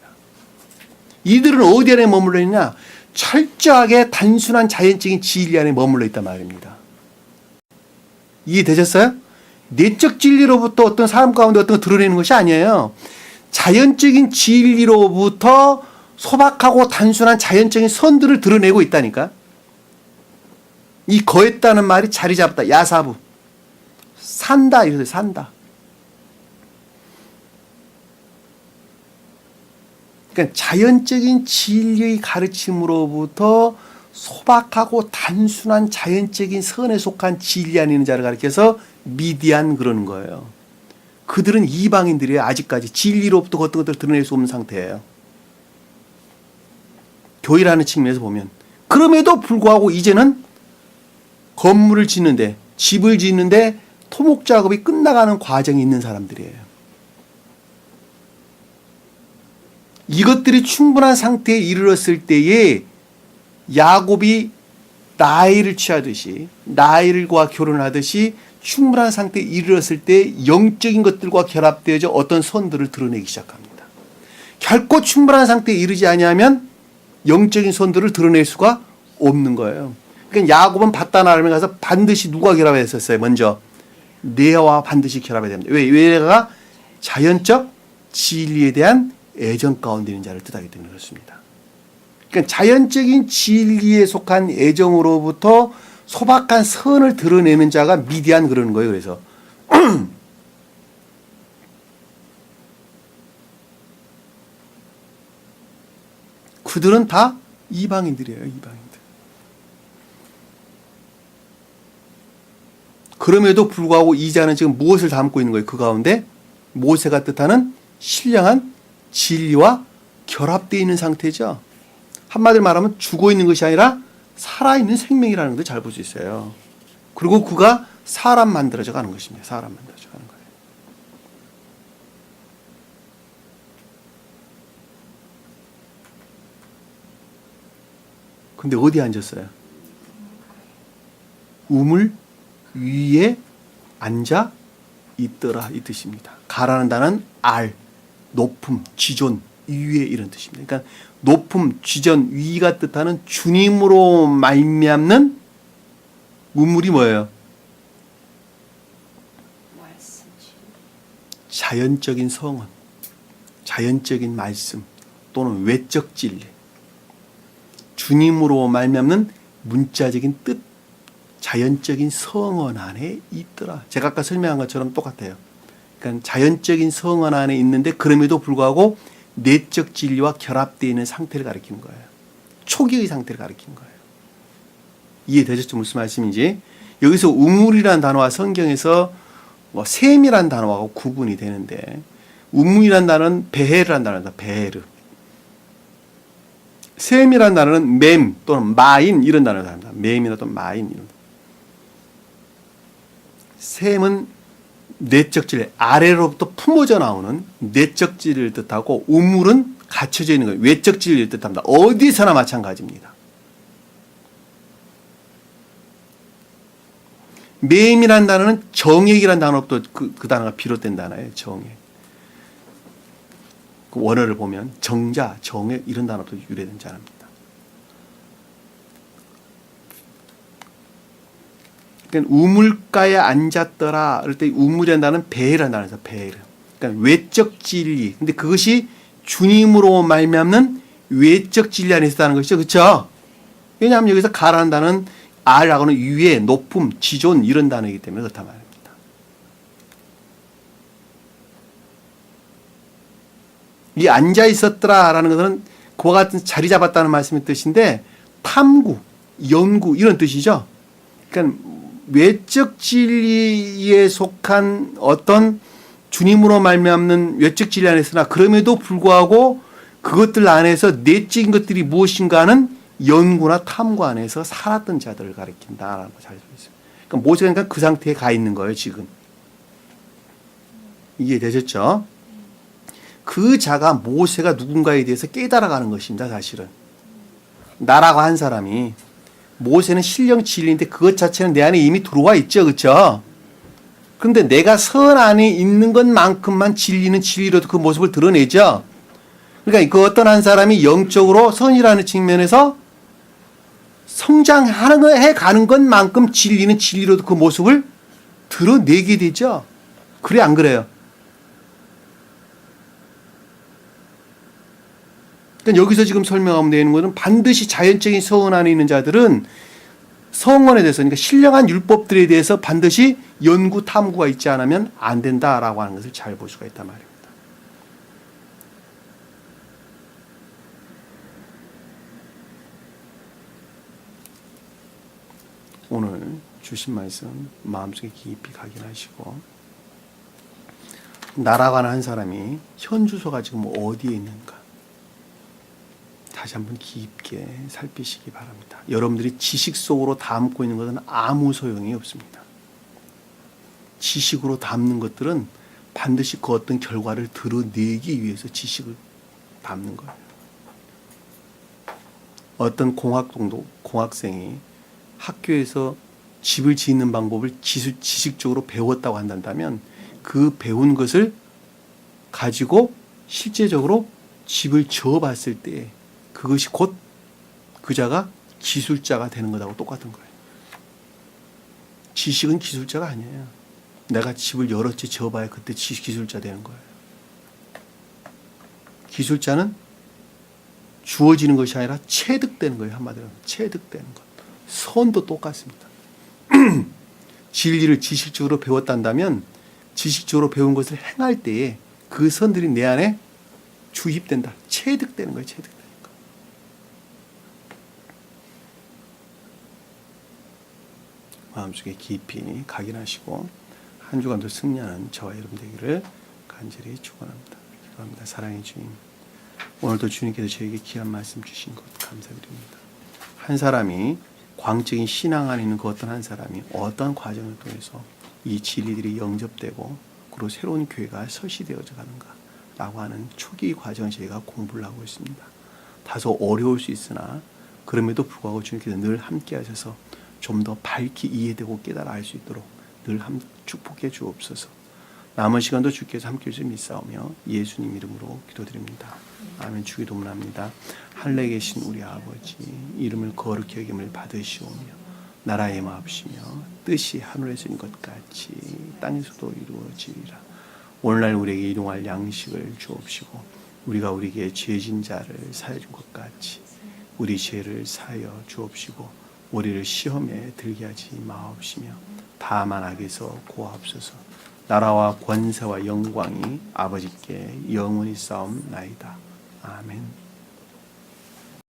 이들은 어디 안에 머물러 있냐? 철저하게 단순한 자연적인 진리 안에 머물러 있단 말입니다. 이해되셨어요? 내적 진리로부터 어떤 사람 가운데 어떤 거 드러내는 것이 아니에요. 자연적인 진리로부터 소박하고 단순한 자연적인 선들을 드러내고 있다니까. 이 거했다는 말이 자리 잡았다. 야사부. 산다. 이래서 산다. 그러니까 자연적인 진리의 가르침으로부터 소박하고 단순한 자연적인 선에 속한 진리 안에 있는 자를 가리켜서 미디안 그러는 거예요. 그들은 이방인들이에요. 아직까지 진리로부터 어떤 것들을 드러낼 수 없는 상태예요. 교회라는 측면에서 보면. 그럼에도 불구하고 이제는 건물을 짓는데, 집을 짓는데 토목 작업이 끝나가는 과정이 있는 사람들이에요. 이것들이 충분한 상태에 이르렀을 때에 야곱이 나일을 취하듯이, 나일과 결혼하듯이 충분한 상태에 이르렀을 때 영적인 것들과 결합되어져 어떤 선들을 드러내기 시작합니다. 결코 충분한 상태에 이르지 아니하면 영적인 선들을 드러낼 수가 없는 거예요. 그러니까 야곱은 밧다나람에 가서 반드시 누가 결합했었어요? 먼저 레아와 반드시 결합해야 됩니다. 왜? 레아가 자연적 진리에 대한 애정 가운데 있는 자를 뜻하기 때문에 그렇습니다. 그러니까 자연적인 진리에 속한 애정으로부터 소박한 선을 드러내는 자가 미디안 그러는 거예요. 그래서 그들은 다 이방인들이에요. 이방인들. 그럼에도 불구하고 이 자는 지금 무엇을 담고 있는 거예요? 그 가운데 모세가 뜻하는 신령한 진리와 결합되어 있는 상태죠. 한마디로 말하면 죽어 있는 것이 아니라 살아있는 생명이라는 것을 잘 볼 수 있어요. 그리고 그가 사람 만들어져 가는 것입니다. 사람 만들어져 가는 거예요. 근데 어디에 앉았어요? 우물 위에 앉아 있더라 이 뜻입니다. 가라는 단어는 알, 높음, 지존, 위에 이런 뜻입니다. 그러니까 높음, 지전, 위가 뜻하는 주님으로 말미암는 우물이 뭐예요? 자연적인 성원, 자연적인 말씀 또는 외적 진리, 주님으로 말미암는 문자적인 뜻, 자연적인 성원 안에 있더라. 제가 아까 설명한 것처럼 똑같아요. 그러니까 자연적인 성원 안에 있는데 그럼에도 불구하고 내적 진리와 결합되어 있는 상태를 가리키는 거예요. 초기의 상태를 가리키는 거예요. 이해되셨죠? 무슨 말씀인지. 여기서 우물이라는 단어와 성경에서 샘이라는 단어하고 구분이 되는데 우물이라는 단어는 베헤르라는 단어입니다. 베헤르. 샘이라는 단어는 맴 또는 마인 이런 단어를 합니다. 맴이나 또는 마인 이런. 샘은 내적 진리, 아래로부터 품어져 나오는 내적 진리를 뜻하고 우물은 갇혀져 있는 거예요. 외적 진리를 뜻합니다. 어디서나 마찬가지입니다. 맴이라는 단어는 정액이라는 단어로부터 그 단어가 비롯된 단어예요. 정액. 그 원어를 보면 정자, 정액 이런 단어로부터 유래된 단어입니다. 그러니까 우물가에 앉았더라. 그럴 때 우물이라는 단어는 베헤라는 단어에서 베헤르. 그러니까 내적 진리. 근데 그것이 주님으로 말미암는 외적 진리 안에 있다는 것이죠. 그렇죠? 왜냐하면 여기서 가라는 단어는 R하고는 위에, 높음, 지존 이런 단어이기 때문에 그렇단 말입니다. 이 앉아 있었더라라는 것은 그와 같은 자리 잡았다는 말씀의 뜻인데 탐구, 연구 이런 뜻이죠. 그러니까 외적 진리에 속한 어떤 주님으로 말미암는 외적 진리 안에 있으나 그럼에도 불구하고 그것들 안에서 내적인 것들이 무엇인가 하는 연구나 탐구 안에서 살았던 자들을 가리킨다라는 거 잘 들으세요. 그러니까 모세가 그 상태에 가 있는 거예요, 지금. 이해되셨죠? 그 자가 모세가 누군가에 대해서 깨달아가는 것입니다, 사실은. 나라고 한 사람이 모세는 신령 진리인데 그것 자체는 내 안에 이미 들어와 있죠, 그렇죠? 그런데 내가 선 안에 있는 것만큼만 진리는 진리로도 그 모습을 드러내죠. 그러니까 그 어떤 한 사람이 영적으로 선이라는 측면에서 성장해 가는 것만큼 진리는 진리로도 그 모습을 드러내게 되죠. 그래 안 그래요? 그러니까 여기서 지금 설명하면 되는 것은 반드시 자연적인 성 안에 있는 자들은 성언에 대해서 그러니까 신령한 율법들에 대해서 반드시 연구 탐구가 있지 않으면 안 된다라고 하는 것을 잘 볼 수가 있단 말입니다. 오늘 주신 말씀 마음속에 깊이 각인하시고 나라고 하는 한 사람이 현 주소가 지금 어디에 있는가 다시 한번 깊게 살피시기 바랍니다. 여러분들이 지식 속으로 담고 있는 것은 아무 소용이 없습니다. 지식으로 담는 것들은 반드시 그 어떤 결과를 드러내기 위해서 지식을 담는 거예요. 어떤 공학생이 학교에서 집을 짓는 방법을 지식적으로 배웠다고 한다면 그 배운 것을 가지고 실제적으로 집을 지어봤을 때 그것이 곧 그자가 기술자가 되는 것하고 똑같은 거예요. 지식은 기술자가 아니에요. 내가 집을 여러 채 지어봐야 그때 기술자 되는 거예요. 기술자는 주어지는 것이 아니라 체득되는 거예요. 한마디로 체득되는 것. 선도 똑같습니다. 진리를 지식적으로 배웠단다면 지식적으로 배운 것을 행할 때에 그 선들이 내 안에 주입된다. 체득되는 거예요. 체득되는 거. 마음속에 깊이 각인하시고 한 주간도 승리하는 저와 여러분 되기를 간절히 축원합니다. 감사합니다. 사랑의 주님. 오늘도 주님께서 저에게 귀한 말씀 주신 것 감사드립니다. 한 사람이 광적인 신앙 안에 있는 그 어떤 한 사람이 어떤 과정을 통해서 이 진리들이 영접되고 그리고 새로운 교회가 설치되어져 가는가라고 하는 초기 과정을 저희가 공부를 하고 있습니다. 다소 어려울 수 있으나 그럼에도 불구하고 주님께서 늘 함께 하셔서 좀 더 밝히 이해되고 깨달아 알 수 있도록 늘 축복해 주옵소서. 남은 시간도 주께서 함께 해주실 믿사오며 예수님 이름으로 기도드립니다. 아멘. 주기도문합니다. 하늘에 계신 우리 아버지 이름을 거룩히 여김을 받으시오며 나라의 마옵시며 뜻이 하늘에서 인 것 같이 땅에서도 이루어지리라. 오늘날 우리에게 일용할 양식을 주옵시고 우리가 우리에게 죄진 자를 사하여 준 것 같이 우리 죄를 사하여 주옵시고 우리를 시험에 들게 하지 마옵시며 다만 악에서 구하옵소서. 나라와 권세와 영광이 아버지께 영원히 싸움나이다. 아멘.